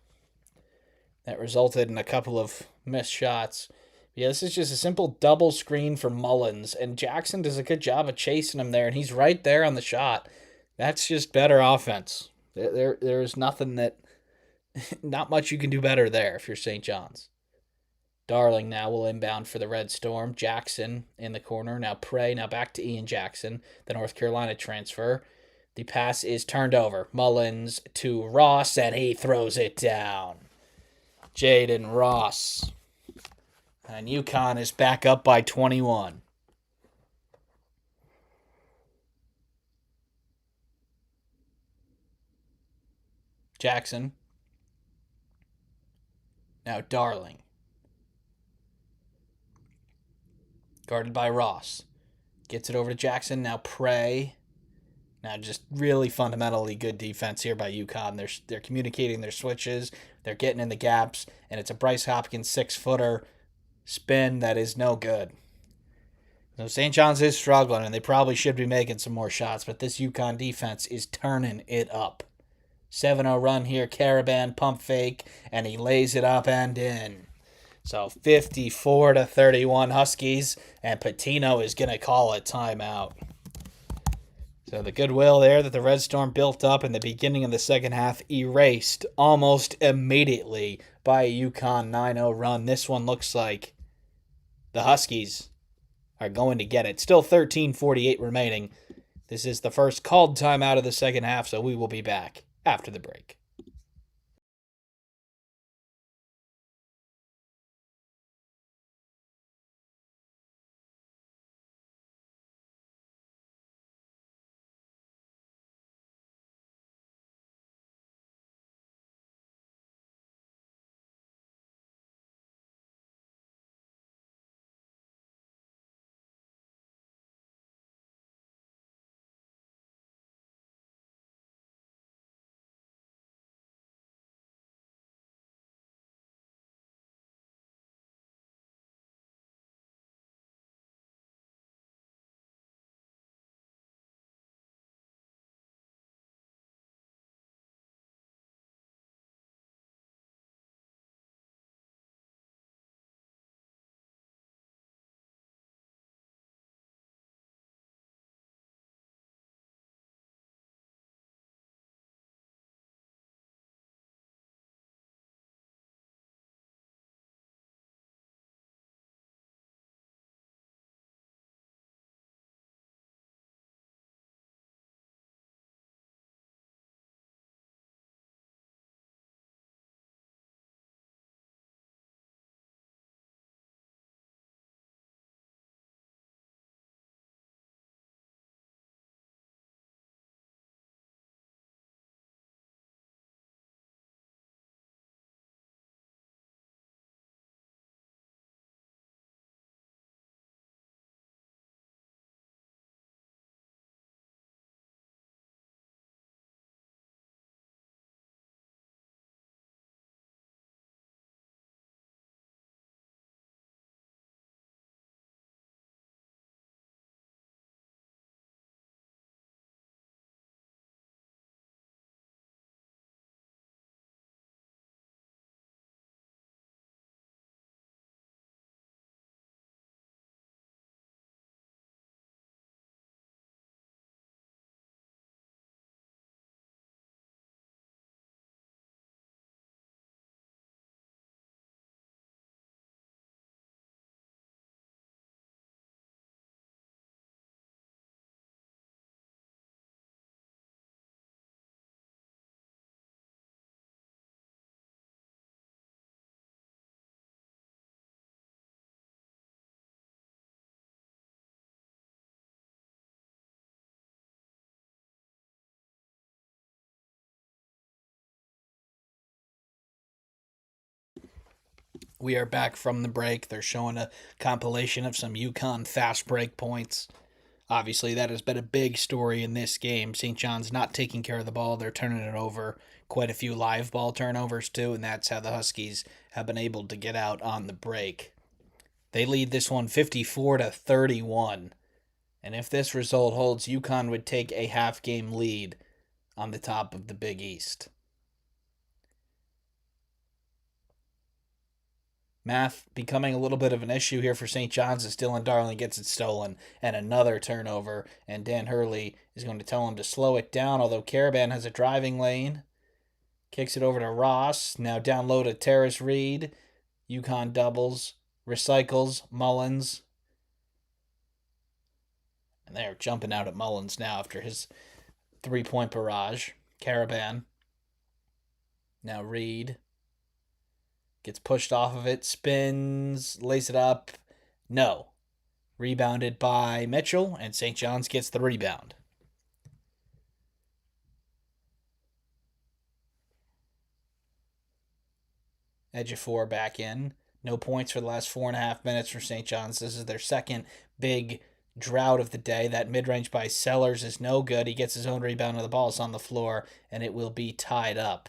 that resulted in a couple of missed shots. Yeah, this is just a simple double screen for Mullins, and Jackson does a good job of chasing him there, and he's right there on the shot. That's just better offense. There's nothing that, not much you can do better there if you're St. John's. Darling now will inbound for the Red Storm. Jackson in the corner. Now Prey. Now back to Ian Jackson, the North Carolina transfer. The pass is turned over. Mullins to Ross, and he throws it down. Jaden Ross. And UConn is back up by 21. Jackson. Now Darling. Guarded by Ross. Gets it over to Jackson. Now Prey. Now just really fundamentally good defense here by UConn. They're communicating their switches. They're getting in the gaps. And it's a Bryce Hopkins 6-footer spin that is no good. So St. John's is struggling, and they probably should be making some more shots, but this UConn defense is turning it up. 7-0 run here, Caravan pump fake, and he lays it up and in. So 54-31 Huskies, and Patino is going to call a timeout. So the goodwill there that the Red Storm built up in the beginning of the second half erased almost immediately by a UConn 9-0 run. This one looks like the Huskies are going to get it. Still 13:48 remaining. This is the first called timeout of the second half, so we will be back after the break. We are back from the break. They're showing a compilation of some UConn fast break points. Obviously, that has been a big story in this game. St. John's not taking care of the ball. They're turning it over. Quite a few live ball turnovers, too, and that's how the Huskies have been able to get out on the break. They lead this one 54-31. And if this result holds, UConn would take a half game lead on the top of the Big East. Math becoming a little bit of an issue here for St. John's as Dylan Darling gets it stolen and another turnover. And Dan Hurley is going to tell him to slow it down, although Caravan has a driving lane. Kicks it over to Ross. Now down low to Terrace Reed. UConn doubles. Recycles. Mullins. And they're jumping out at Mullins now after his 3-point barrage. Caravan. Now Reed. Gets pushed off of it, spins, lays it up. No. Rebounded by Mitchell, and St. John's gets the rebound. Ejiofor back in. No points for the last 4.5 minutes for St. John's. This is their second big drought of the day. That mid-range by Sellers is no good. He gets his own rebound, and the ball is on the floor, and it will be tied up.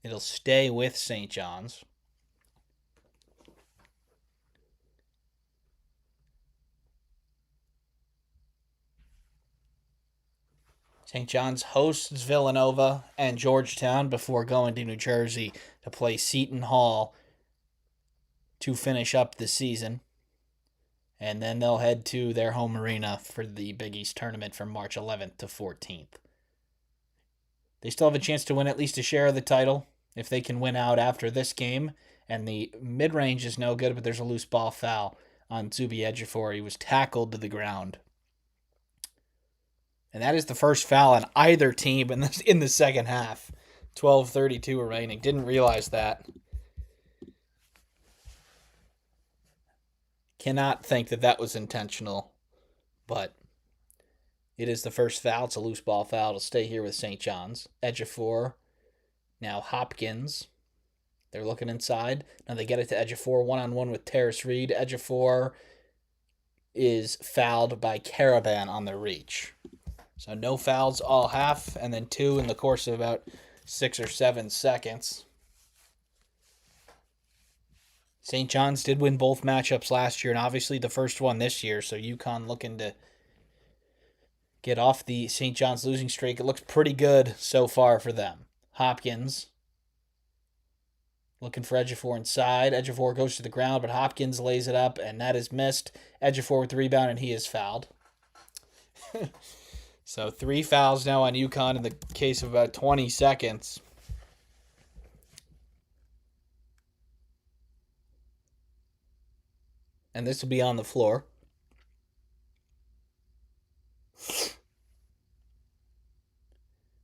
It'll stay with St. John's. St. John's hosts Villanova and Georgetown before going to New Jersey to play Seton Hall to finish up the season. And then they'll head to their home arena for the Big East tournament from March 11th to 14th. They still have a chance to win at least a share of the title if they can win out after this game. And the mid-range is no good, but there's a loose ball foul on Zuby Ejiofor. He was tackled to the ground. And that is the first foul on either team in the second half. 12:32 remaining. Didn't realize that. Cannot think that was intentional, but it is the first foul. It's a loose ball foul. It'll stay here with St. John's. Ejiofor. Now Hopkins. They're looking inside. Now they get it to Ejiofor. One-on-one with Terrace Reed. Ejiofor is fouled by Caravan on the reach. So no fouls all half, and then 2 in the course of about 6 or 7 seconds. St. John's did win both matchups last year, and obviously the first one this year, so UConn looking to get off the St. John's losing streak. It looks pretty good so far for them. Hopkins looking for Ejiofor inside. Ejiofor goes to the ground, but Hopkins lays it up, and that is missed. Ejiofor with the rebound, and he is fouled. So 3 fouls now on UConn in the case of about 20 seconds. And this will be on the floor.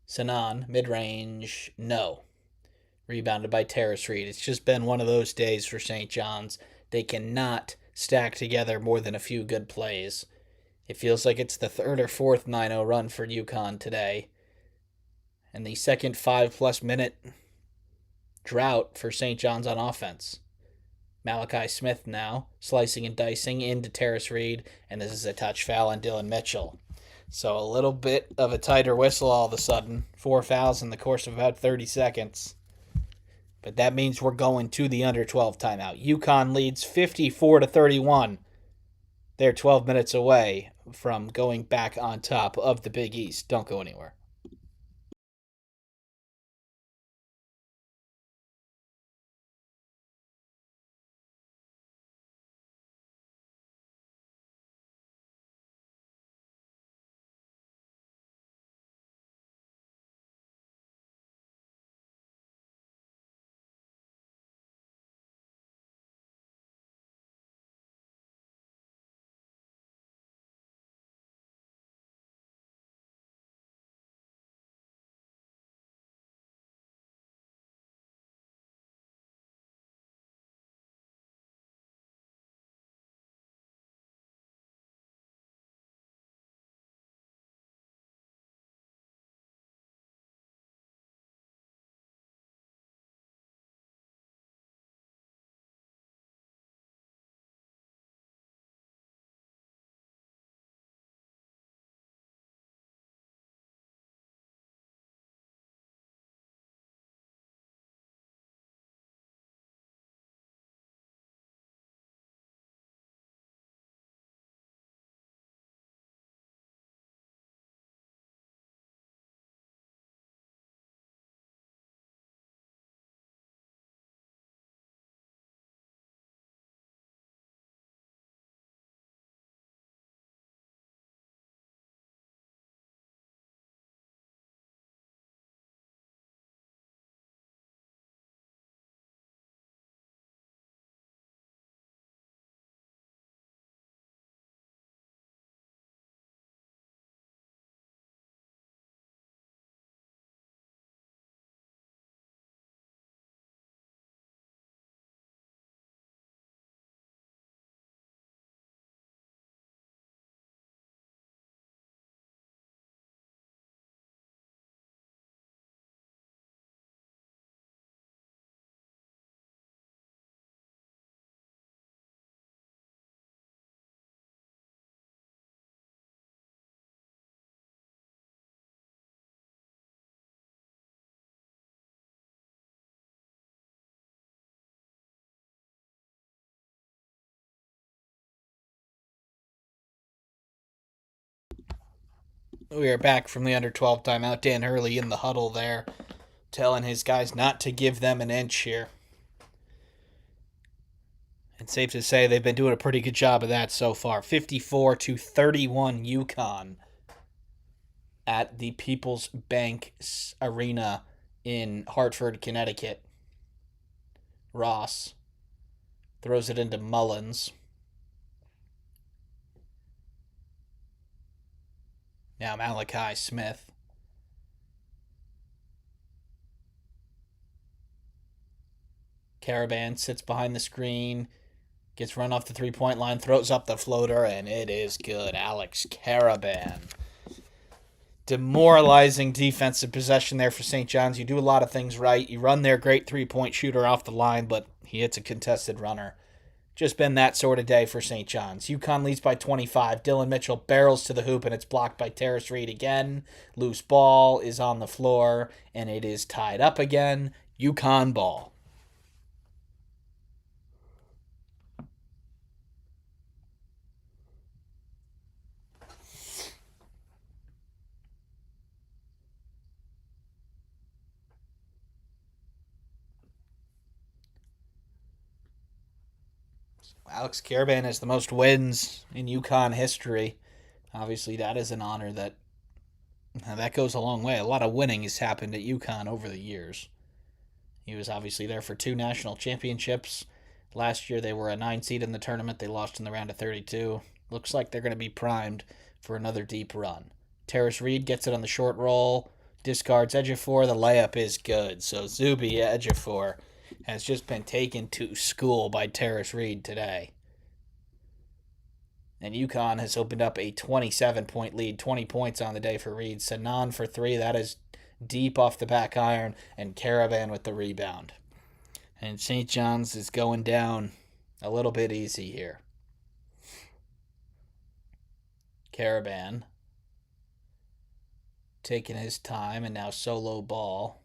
Sanan, mid-range, no. Rebounded by Terrace Reed. It's just been one of those days for St. John's. They cannot stack together more than a few good plays. It feels like it's the third or fourth 9-0 run for UConn today. And the second 5-plus minute drought for St. John's on offense. Malachi Smith now slicing and dicing into Terrace Reed, and this is a touch foul on Dylan Mitchell. So a little bit of a tighter whistle all of a sudden. 4 fouls in the course of about 30 seconds. But that means we're going to the under 12 timeout. UConn leads 54-31. They're 12 minutes away from going back on top of the Big East. Don't go anywhere. We are back from the under 12 timeout. Dan Hurley in the huddle there, telling his guys not to give them an inch here. It's safe to say they've been doing a pretty good job of that so far. 54-31 UConn at the People's Bank Arena in Hartford, Connecticut. Ross throws it into Mullins. Now Malachi Smith. Caravan sits behind the screen, gets run off the three-point line, throws up the floater, and it is good. Alex Caravan. Demoralizing defensive possession there for St. John's. You do a lot of things right. You run their great three-point shooter off the line, but he hits a contested runner. Just been that sort of day for St. John's. UConn leads by 25. Dylan Mitchell barrels to the hoop, and it's blocked by Terrace Reed again. Loose ball is on the floor, and it is tied up again. UConn ball. Alex Caravan has the most wins in UConn history. Obviously, that is an honor that goes a long way. A lot of winning has happened at UConn over the years. He was obviously there for 2 national championships. Last year, they were a 9 seed in the tournament. They lost in the round of 32. Looks like they're going to be primed for another deep run. Terrace Reed gets it on the short roll, discards Ejiofor. The layup is good. So Zuby Ejiofor has just been taken to school by Terrace Reed today. And UConn has opened up a 27-point lead, 20 points on the day for Reed. Sanan for 3, that is deep off the back iron, and Caravan with the rebound. And St. John's is going down a little bit easy here. Caravan taking his time, and now solo ball.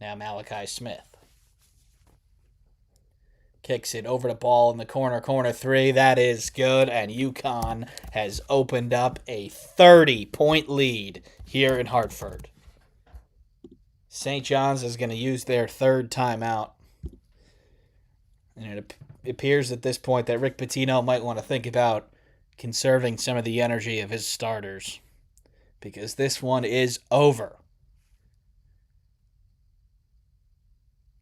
Now Malachi Smith. Kicks it over to ball in the corner 3. That is good, and UConn has opened up a 30-point lead here in Hartford. St. John's is going to use their third timeout. And it appears at this point that Rick Pitino might want to think about conserving some of the energy of his starters, because this one is over.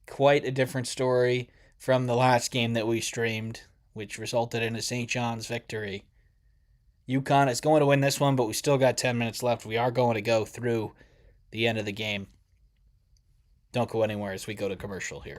Quite a different story from the last game that we streamed, which resulted in a St. John's victory. UConn is going to win this one, but we still got 10 minutes left. We are going to go through the end of the game. Don't go anywhere as we go to commercial here.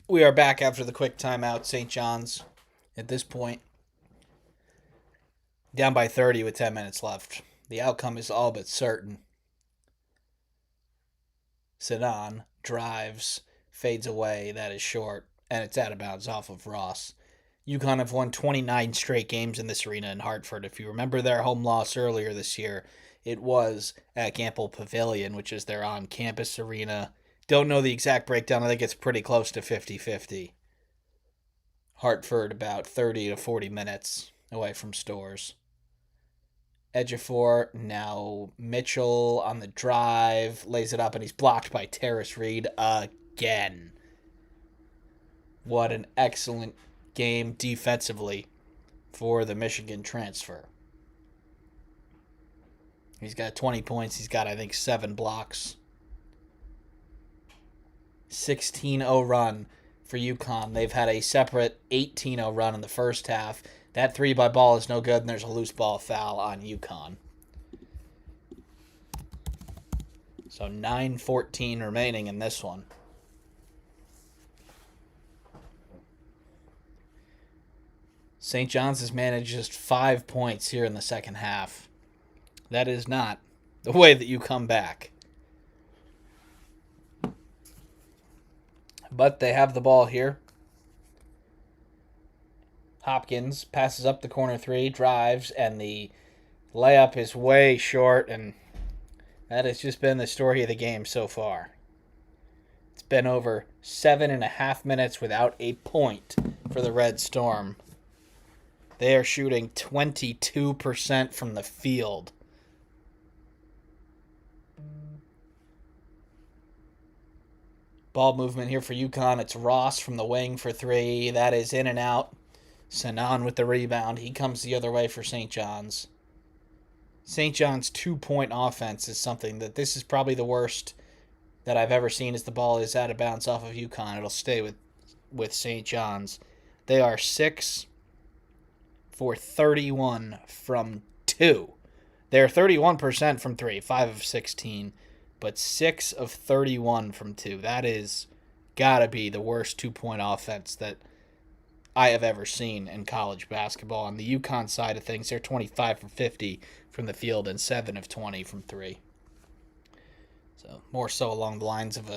We are back after the quick timeout. St. John's, at this point, down by 30 with 10 minutes left. The outcome is all but certain. Sanan drives, fades away. That is short, and it's out of bounds off of Ross. UConn have won 29 straight games in this arena in Hartford. If you remember their home loss earlier this year, it was at Campbell Pavilion, which is their on-campus arena. Don't know the exact breakdown. I think it's pretty close to 50-50. Hartford about 30 to 40 minutes away from Stores. Ejiofor, now Mitchell on the drive, lays it up, and he's blocked by Terrace Reed again. What an excellent game defensively for the Michigan transfer. He's got 20 points. He's got, I think, 7 blocks. 16-0 run for UConn. They've had a separate 18-0 run in the first half. That three by ball is no good, and there's a loose ball foul on UConn. So 9:14 remaining in this one. St. John's has managed just 5 points here in the second half. That is not the way that you come back. But they have the ball here. Hopkins passes up the corner three, drives, and the layup is way short, and that has just been the story of the game so far. It's been over 7.5 minutes without a point for the Red Storm. They are shooting 22% from the field. Ball movement here for UConn. It's Ross from the wing for three. That is in and out. Sanan with the rebound. He comes the other way for St. John's. St. John's 2-point offense is something that this is probably the worst that I've ever seen as the ball is out of bounds off of UConn. It'll stay with St. John's. They are 6 for 31 from 2. They're 31% from 3, 5 of 16, but 6 of 31 from 2. That is got to be the worst 2-point offense that I have ever seen in college basketball. On the UConn side of things, they're 25 for 50 from the field and 7 of 20 from 3. So more so along the lines of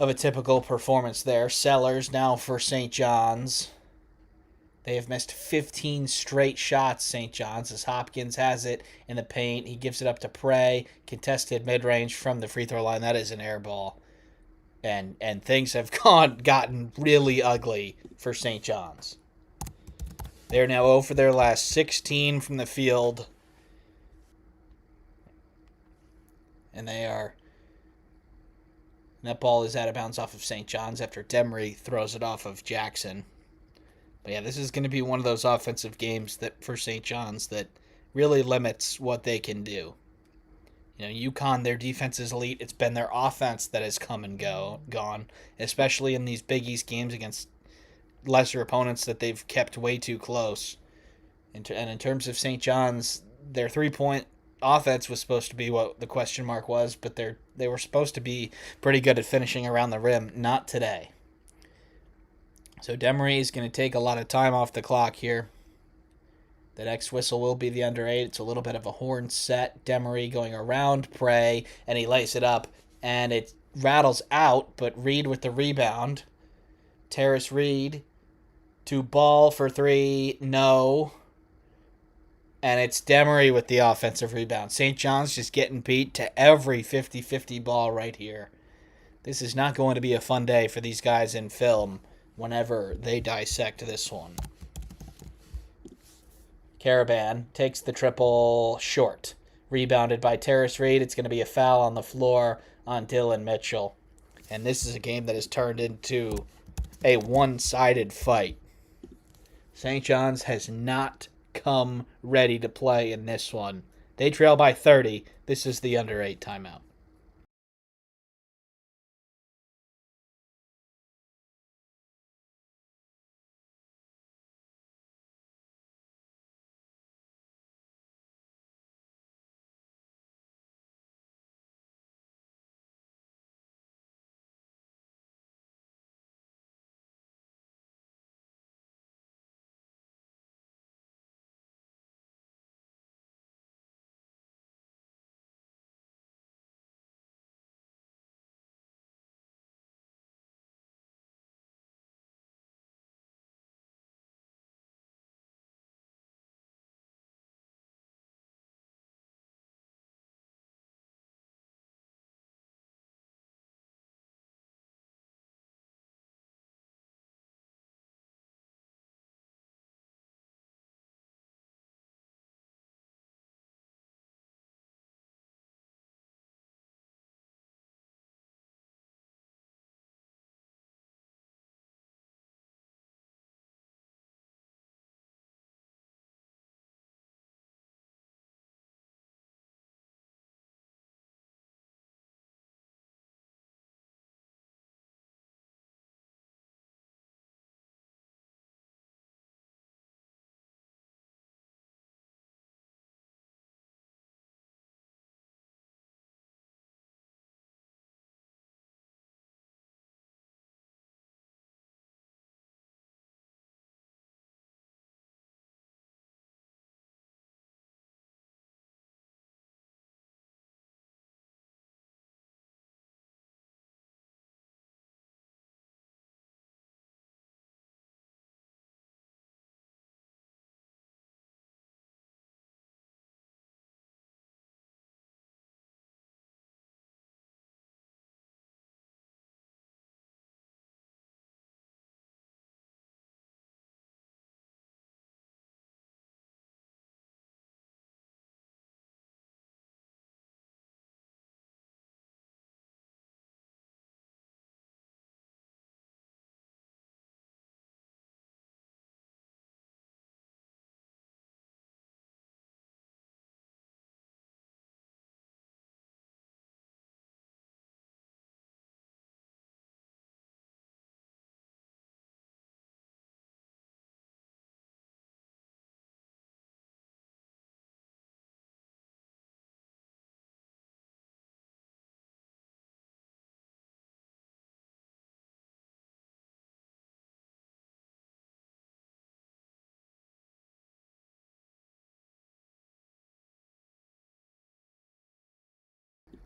a typical performance there. Sellers now for St. John's. They have missed 15 straight shots, St. John's, as Hopkins has it in the paint. He gives it up to Prey. Contested mid-range from the free throw line. That is an air ball. And things have gotten really ugly for St. John's. They're now 0 for their last 16 from the field. And that ball is out of bounds off of St. John's after Demery throws it off of Jackson. But yeah, this is going to be one of those offensive games that for St. John's that really limits what they can do. You know, UConn, their defense is elite. It's been their offense that has come and gone, especially in these Big East games against lesser opponents that they've kept way too close. And in terms of St. John's, their 3-point offense was supposed to be what the question mark was, but they were supposed to be pretty good at finishing around the rim. Not today. So Demery is going to take a lot of time off the clock here. The next whistle will be the under 8. It's a little bit of a horn set. Demery going around Prey, and he lays it up, and it rattles out, but Reed with the rebound. Terrace Reed to Ball for 3. No. And it's Demery with the offensive rebound. St. John's just getting beat to every 50-50 ball right here. This is not going to be a fun day for these guys in film whenever they dissect this one. Caravan takes the triple short. Rebounded by Terrace Reed. It's going to be a foul on the floor on Dylan Mitchell. And this is a game that has turned into a one-sided fight. St. John's has not come ready to play in this one. They trail by 30. This is the under 8 timeout.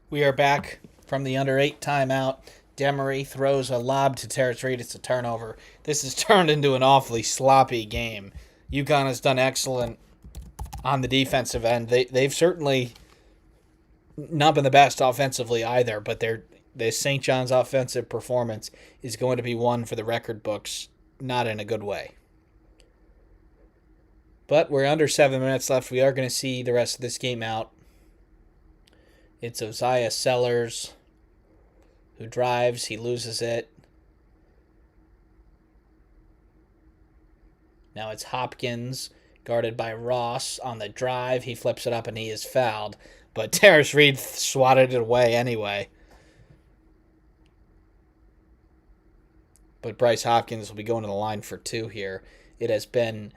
We are back from the under 8 timeout. Demery throws a lob to Terrace Reed. It's a turnover. This has turned into an awfully sloppy game. UConn has done excellent on the defensive end. They've certainly not been the best offensively either, but the St. John's offensive performance is going to be one for the record books, not in a good way. But we're under 7 minutes left. We are going to see the rest of this game out. It's Osiah Sellers who drives. He loses it. Now it's Hopkins, guarded by Ross on the drive. He flips it up and he is fouled. But Terrace Reed swatted it away anyway. But Bryce Hopkins will be going to the line for 2 here. It has been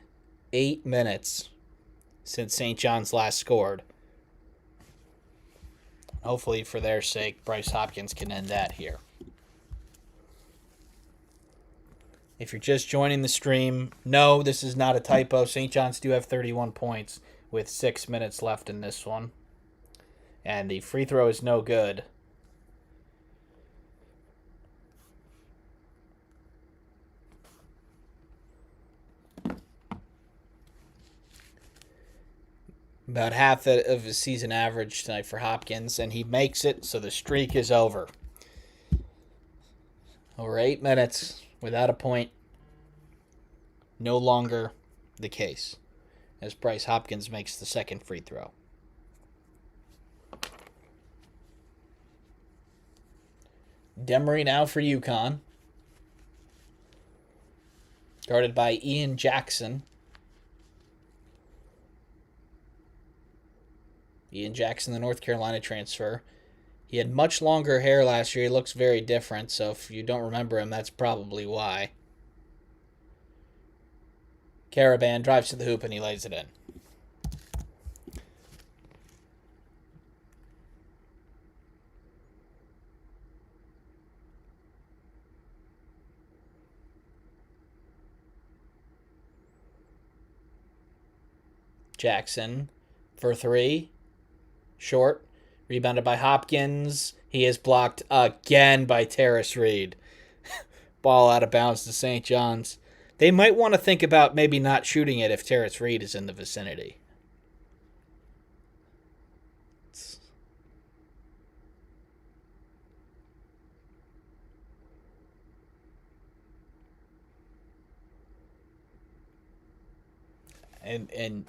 8 minutes since St. John's last scored. Hopefully, for their sake, Bryce Hopkins can end that here. If you're just joining the stream, no, this is not a typo. St. John's do have 31 points with 6 minutes left in this one. And the free throw is no good. About half of his season average tonight for Hopkins, and he makes it, so the streak is over. Over 8 minutes without a point. No longer the case, as Bryce Hopkins makes the second free throw. Demery now for UConn. Guarded by Ian Jackson. Ian Jackson, the North Carolina transfer. He had much longer hair last year. He looks very different, so if you don't remember him, that's probably why. Caravan drives to the hoop and he lays it in. Jackson for 3. Short. Rebounded by Hopkins. He is blocked again by Terrace Reed. Ball out of bounds to St. John's. They might want to think about maybe not shooting it if Terrace Reed is in the vicinity. And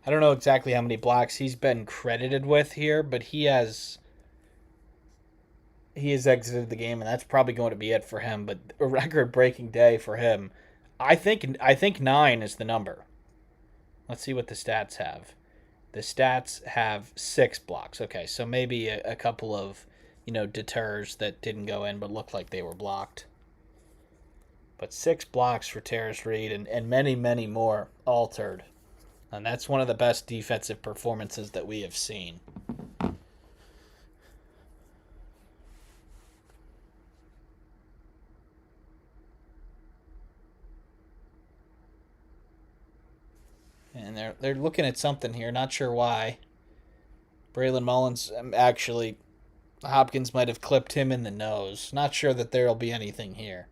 I don't know exactly how many blocks he's been credited with here, but he has exited the game, and that's probably going to be it for him. But a record-breaking day for him. I think 9 is the number. Let's see what the stats have. The stats have 6 blocks. Okay, so maybe a couple of deters that didn't go in but looked like they were blocked. But 6 blocks for Terrace Reed and many, many more altered. And that's one of the best defensive performances that we have seen. And they're looking at something here. Not sure why. Braylon Mullins, actually, Hopkins might have clipped him in the nose. Not sure that there will be anything here.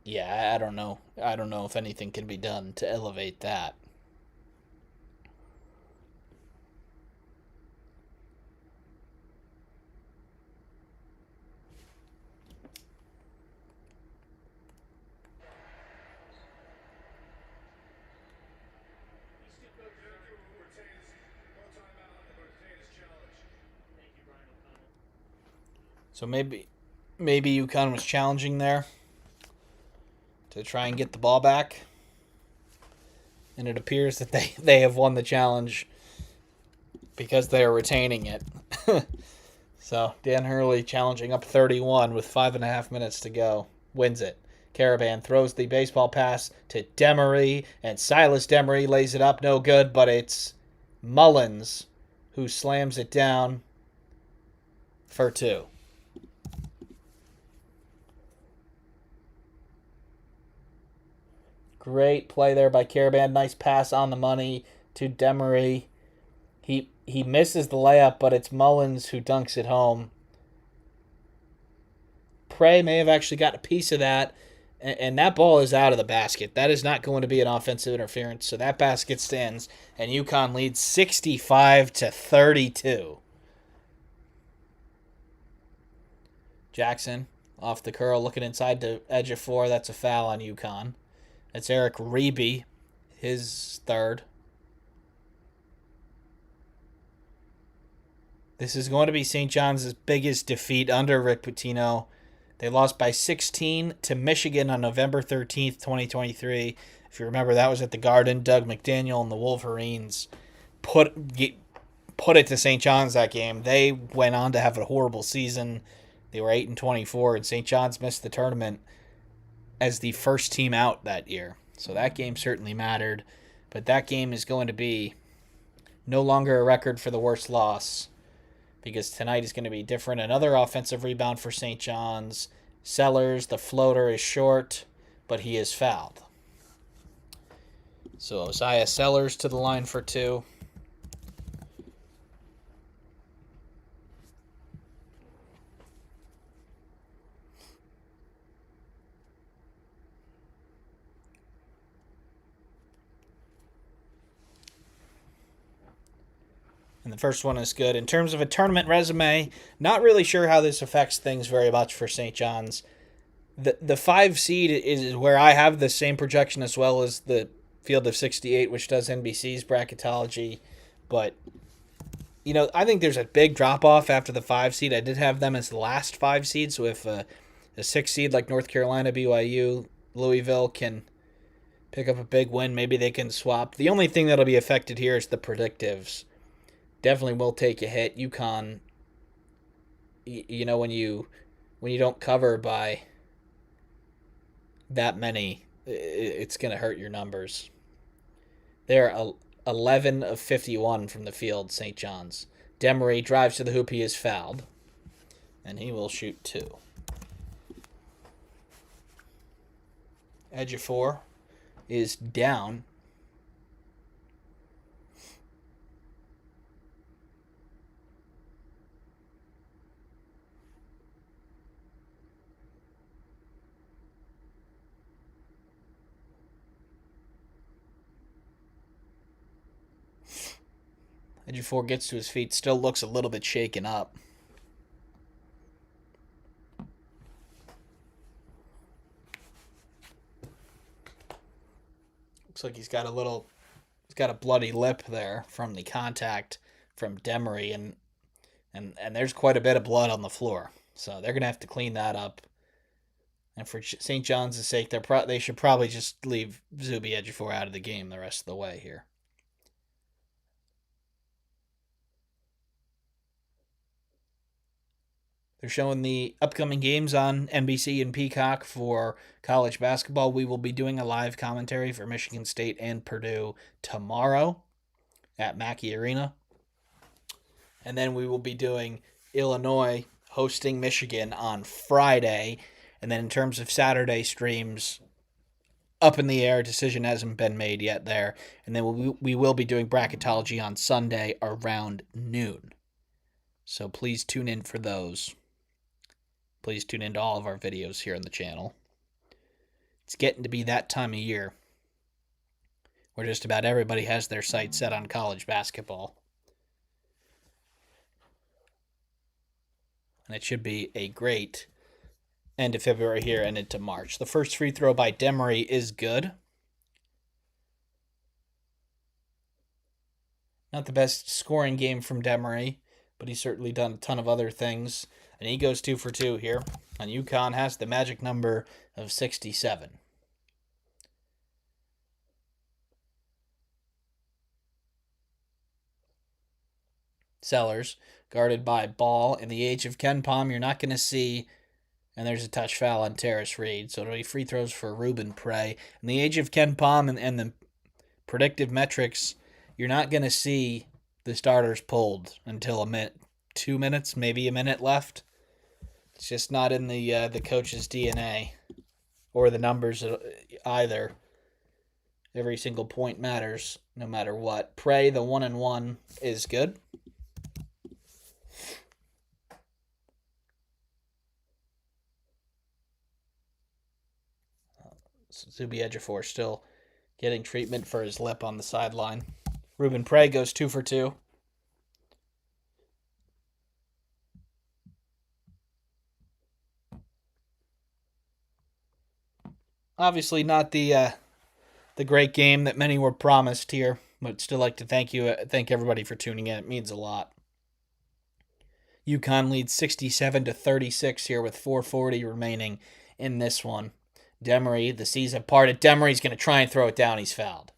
Yeah, I don't know. I don't know if anything can be done to elevate that. So maybe UConn was challenging there to try and get the ball back. And it appears that they have won the challenge because they are retaining it. So Dan Hurley challenging up 31 with 5.5 minutes to go. Wins it. Caravan throws the baseball pass to Demery, and Silas Demery lays it up. No good, but it's Mullins who slams it down for 2. Great play there by Caravan. Nice pass on the money to Demery. He misses the layup, but it's Mullins who dunks it home. Prey may have actually got a piece of that, and that ball is out of the basket. That is not going to be an offensive interference, so that basket stands, and UConn leads 65-32. Jackson off the curl, looking inside the edge of four. That's a foul on UConn. That's Eric Reeby, his third. This is going to be St. John's biggest defeat under Rick Pitino. They lost by 16 to Michigan on November 13th, 2023. If you remember, that was at the Garden. Doug McDaniel and the Wolverines put it to St. John's that game. They went on to have a horrible season. They were 8-24, and St. John's missed the tournament as the first team out that year. So that game certainly mattered. But that game is going to be no longer a record for the worst loss, because tonight is going to be different. Another offensive rebound for St. John's. Sellers, the floater is short, but he is fouled. So Isaiah Sellers to the line for two. And the first one is good. In terms of a tournament resume, not really sure how this affects things very much for St. John's. The 5 seed is where I have the same projection as well as the Field of 68, which does NBC's bracketology. But, I think there's a big drop-off after the 5 seed. I did have them as the last 5 seed, so if a 6 seed like North Carolina, BYU, Louisville can pick up a big win, maybe they can swap. The only thing that'll be affected here is the predictives. Definitely will take a hit. UConn, when you don't cover by that many, it's going to hurt your numbers. They're 11 of 51 from the field, St. John's. Demery drives to the hoop. He is fouled, and he will shoot 2. Edge of 4 is down. Ejiofor gets to his feet, still looks a little bit shaken up. Looks like he's got a bloody lip there from the contact from Demery, and there's quite a bit of blood on the floor. So they're going to have to clean that up. And for St. John's' sake, they should probably just leave Zuby Ejiofor out of the game the rest of the way here. They're showing the upcoming games on NBC and Peacock for college basketball. We will be doing a live commentary for Michigan State and Purdue tomorrow at Mackey Arena. And then we will be doing Illinois hosting Michigan on Friday. And then in terms of Saturday streams, up in the air. Decision hasn't been made yet there. And then we will be doing bracketology on Sunday around noon. So please tune in for those. Please tune into all of our videos here on the channel. It's getting to be that time of year where just about everybody has their sights set on college basketball. And it should be a great end of February here and into March. The first free throw by Demery is good. Not the best scoring game from Demery, but he's certainly done a ton of other things. And he goes 2 for 2 here. And UConn has the magic number of 67. Sellers, guarded by Ball. In the age of Ken Pom, you're not going to see, and there's a touch foul on Terrace Reed. So it'll be free throws for Ruben Prey. In the age of Ken Pom and the predictive metrics, you're not going to see the starters pulled until 2 minutes, maybe a minute left. It's just not in the coach's DNA or the numbers either. Every single point matters, no matter what. Prey, the 1-1, is good. Zuby Ejiofor still getting treatment for his lip on the sideline. Ruben Prey goes 2 for 2. Obviously not the great game that many were promised here, but still like to thank everybody for tuning in. It means a lot. UConn leads 67-36 here with 4:40 remaining in this one. Demery, the seas have parted. Demery's going to try and throw it down. He's fouled.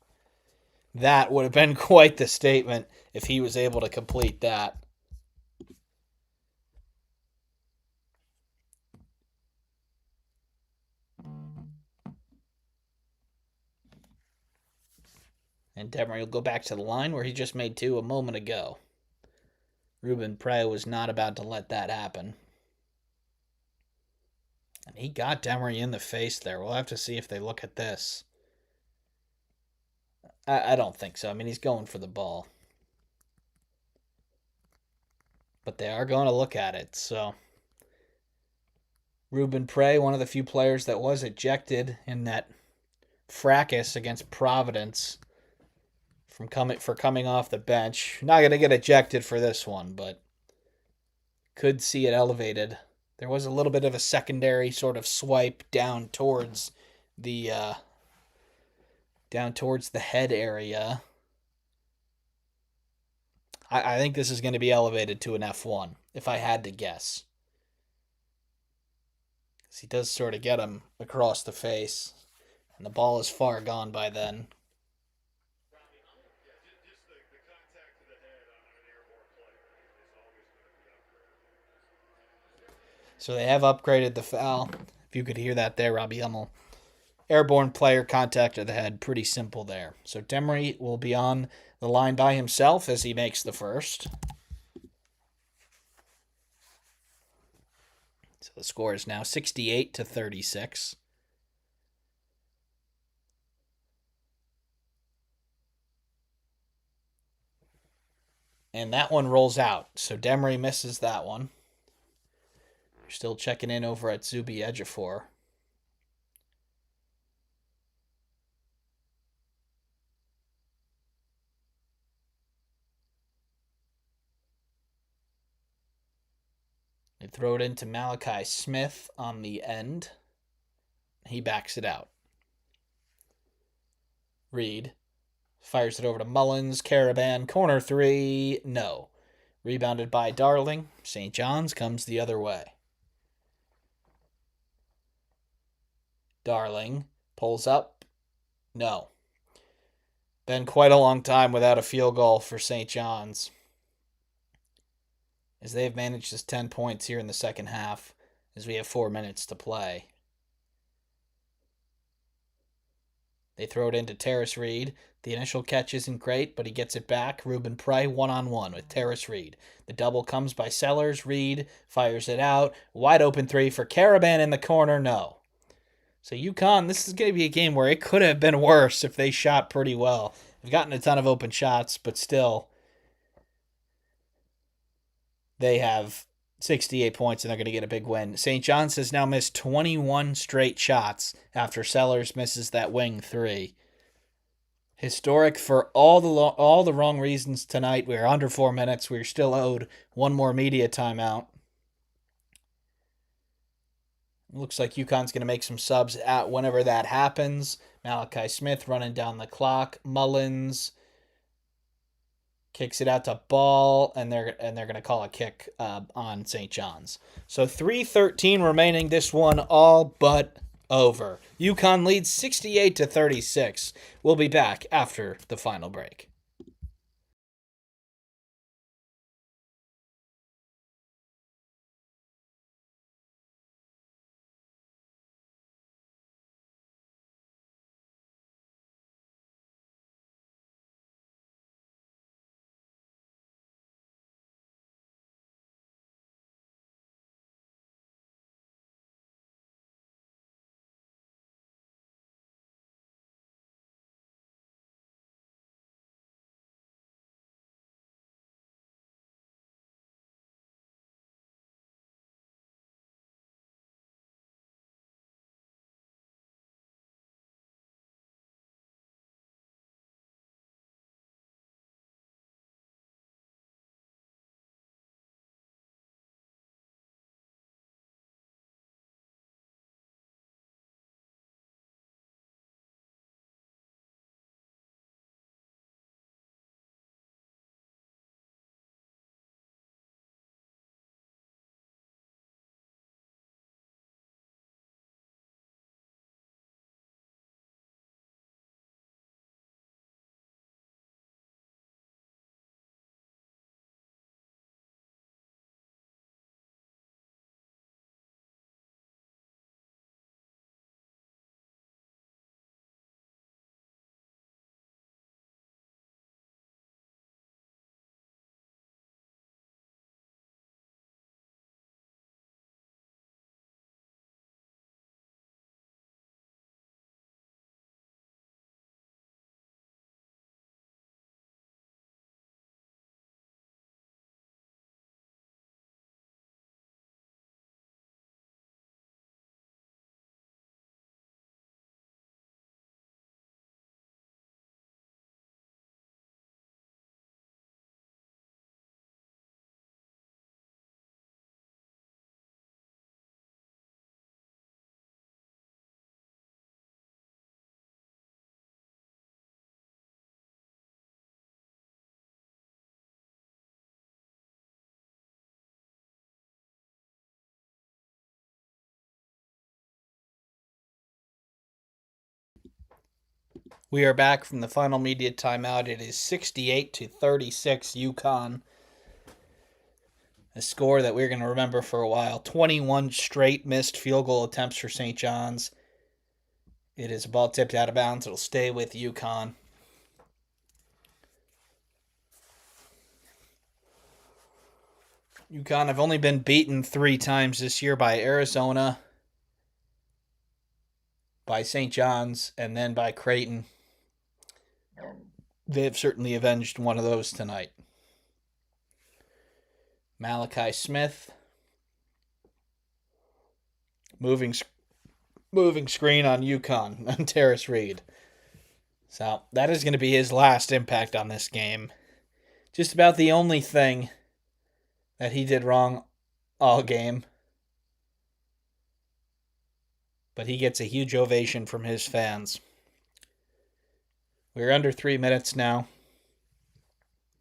That would have been quite the statement if he was able to complete that. And Demery will go back to the line where he just made 2 a moment ago. Ruben Prey was not about to let that happen. And he got Demery in the face there. We'll have to see if they look at this. I don't think so. I mean, he's going for the ball. But they are going to look at it, so... Ruben Prey, one of the few players that was ejected in that fracas against Providence for coming off the bench. Not going to get ejected for this one, but could see it elevated. There was a little bit of a secondary sort of swipe down towards the head area. I think this is going to be elevated to an F1, if I had to guess. Because he does sort of get him across the face, and the ball is far gone by then. So they have upgraded the foul. If you could hear that there, Robbie Hummel. Airborne player, contact of the head. Pretty simple there. So Demery will be on the line by himself as he makes the first. So the score is now 68-36. And that one rolls out. So Demery misses that one. You're still checking in over at Zuby Ejiofor. They throw it into Malachi Smith on the end. He backs it out. Reed fires it over to Mullins. Caravan, corner 3. No. Rebounded by Darling. St. John's comes the other way. Darling pulls up. No. Been quite a long time without a field goal for St. John's, as they've managed just 10 points here in the second half as we have 4 minutes to play. They throw it into Terrace Reed. The initial catch isn't great, but he gets it back. Ruben Prey one-on-one with Terrace Reed. The double comes by Sellers. Reed fires it out. Wide open 3 for Caravan in the corner. No. So UConn, this is going to be a game where it could have been worse if they shot pretty well. They've gotten a ton of open shots, but still, they have 68 points and they're going to get a big win. St. John's has now missed 21 straight shots after Sellers misses that wing 3. Historic for all the wrong reasons tonight. We're under 4 minutes. We're still owed one more media timeout. Looks like UConn's going to make some subs at whenever that happens. Malachi Smith running down the clock. Mullins kicks it out to Ball, and they're going to call a kick on St. John's. So 3:13 remaining. This one all but over. UConn leads 68-36. We'll be back after the final break. We are back from the final media timeout. It is 68-36 UConn. A score that we're going to remember for a while. 21 straight missed field goal attempts for St. John's. It is a ball tipped out of bounds. It'll stay with UConn. UConn have only been beaten 3 times this year by Arizona, by St. John's, and then by Creighton. They have certainly avenged one of those tonight. Malachi Smith. Moving screen on UConn on Terrace Reed. So that is going to be his last impact on this game. Just about the only thing that he did wrong all game. But he gets a huge ovation from his fans. We're under 3 minutes now.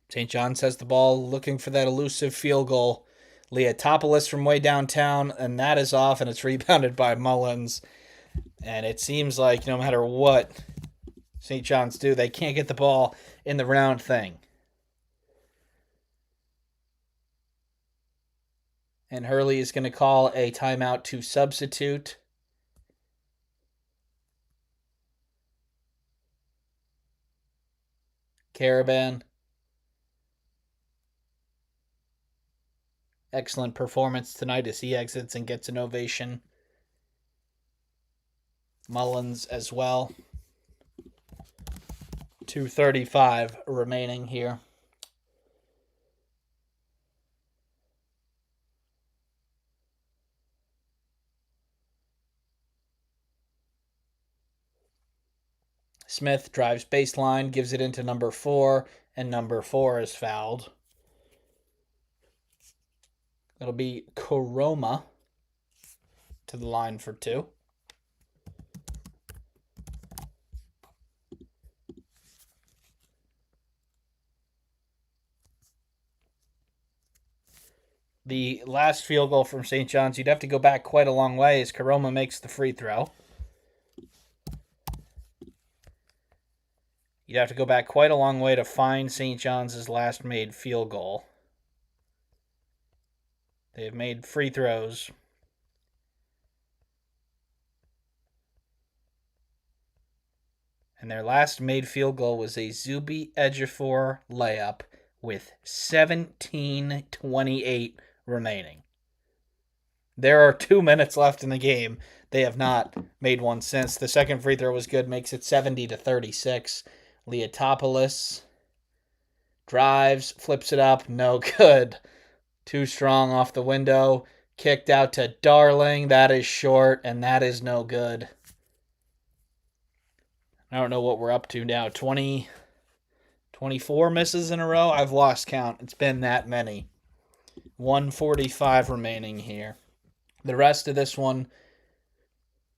St. John's has the ball, looking for that elusive field goal. Leotopoulos from way downtown, and that is off, and it's rebounded by Mullins. And it seems like no matter what St. John's do, they can't get the ball in the round thing. And Hurley is going to call a timeout to substitute. Caravan. Excellent performance tonight as he exits and gets an ovation. Mullins as well. 2:35 remaining here. Smith drives baseline, gives it into number 4, and number 4 is fouled. It'll be Koroma to the line for 2. The last field goal from St. John's, you'd have to go back quite a long way as Koroma makes the free throw. You'd have to go back quite a long way to find St. John's' last made field goal. They have made free throws. And their last made field goal was a Zuby Ejiofor layup with 17:28 remaining. There are 2 minutes left in the game. They have not made one since. The second free throw was good, makes it 70-36. Leotopoulos drives, flips it up, no good. Too strong off the window. Kicked out to Darling. That is short, and that is no good. I don't know what we're up to now. 24 misses in a row? I've lost count. It's been that many. 1:45 remaining here. The rest of this one,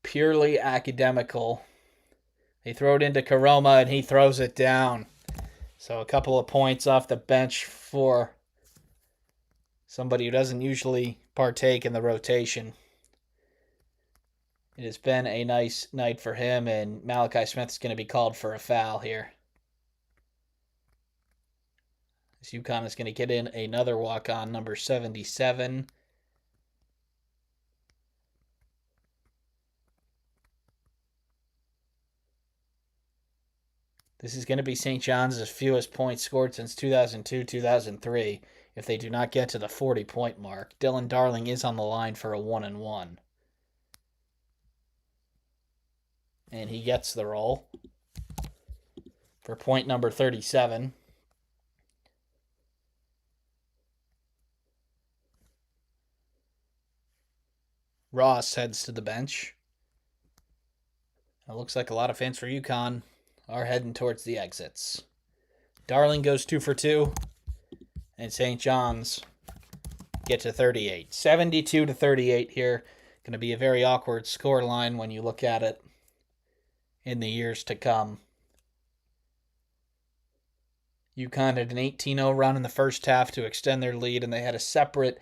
purely academical. They throw it into Koroma, and he throws it down. So a couple of points off the bench for somebody who doesn't usually partake in the rotation. It has been a nice night for him, and Malachi Smith's going to be called for a foul here. This UConn is going to get in another walk-on, number 77. This is going to be St. John's' fewest points scored since 2002-2003 if they do not get to the 40-point mark. Dylan Darling is on the line for a 1-and-1. And he gets the roll for point number 37. Ross heads to the bench. It looks like a lot of fans for UConn are heading towards the exits. Darling goes 2 for 2, and St. John's get to 38. 72-38 here. Going to be a very awkward score line when you look at it in the years to come. UConn had an 18-0 run in the first half to extend their lead, and they had a separate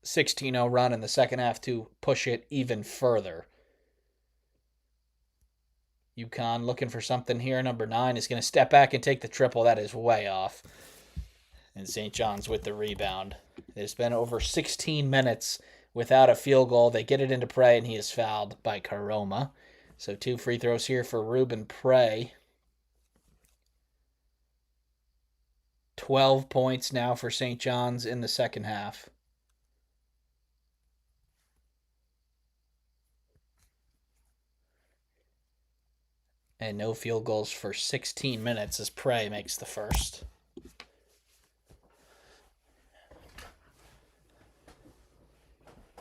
16-0 run in the second half to push it even further. UConn looking for something here. Number 9 is going to step back and take the triple. That is way off. And St. John's with the rebound. It's been over 16 minutes without a field goal. They get it into Prey, and he is fouled by Karoma. So 2 free throws here for Ruben Prey. 12 points now for St. John's in the second half. And no field goals for 16 minutes as Prey makes the first.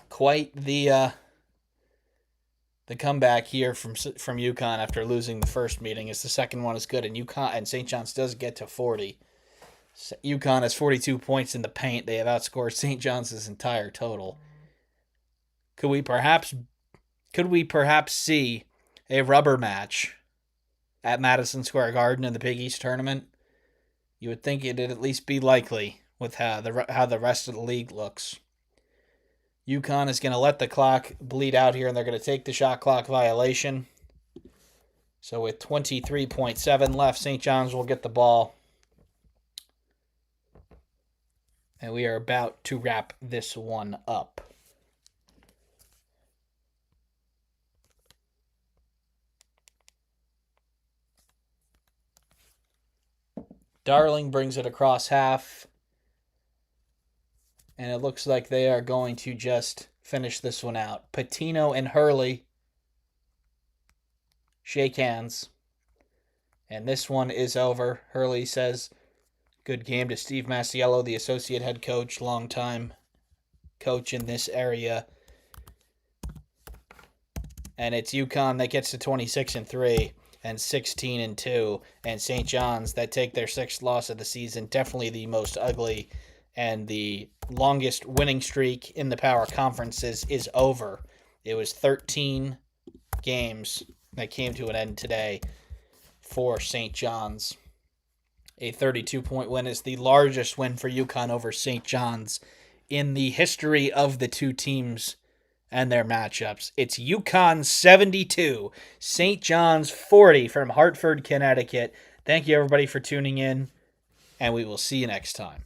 Quite the comeback here from UConn after losing the first meeting, as the second one is good, and UConn and St. John's does get to 40. UConn has 42 points in the paint. They have outscored St. John's entire total. Could we perhaps see a rubber match at Madison Square Garden in the Big East tournament? You would think it'd at least be likely with how the rest of the league looks. UConn is going to let the clock bleed out here, and they're going to take the shot clock violation. So with 23.7 left, St. John's will get the ball. And we are about to wrap this one up. Darling brings it across half. And it looks like they are going to just finish this one out. Patino and Hurley shake hands. And this one is over. Hurley says, good game to Steve Masiello, the associate head coach, longtime coach in this area. And it's UConn that gets to 26-3 and 16-2. And St. John's that take their 6th loss of the season. Definitely the most ugly and the longest winning streak in the Power Conferences is over. It was 13 games that came to an end today for St. John's. A 32-point win is the largest win for UConn over St. John's in the history of the two teams and their matchups. It's UConn 72, St. John's 40 from Hartford, Connecticut. Thank you, everybody, for tuning in, and we will see you next time.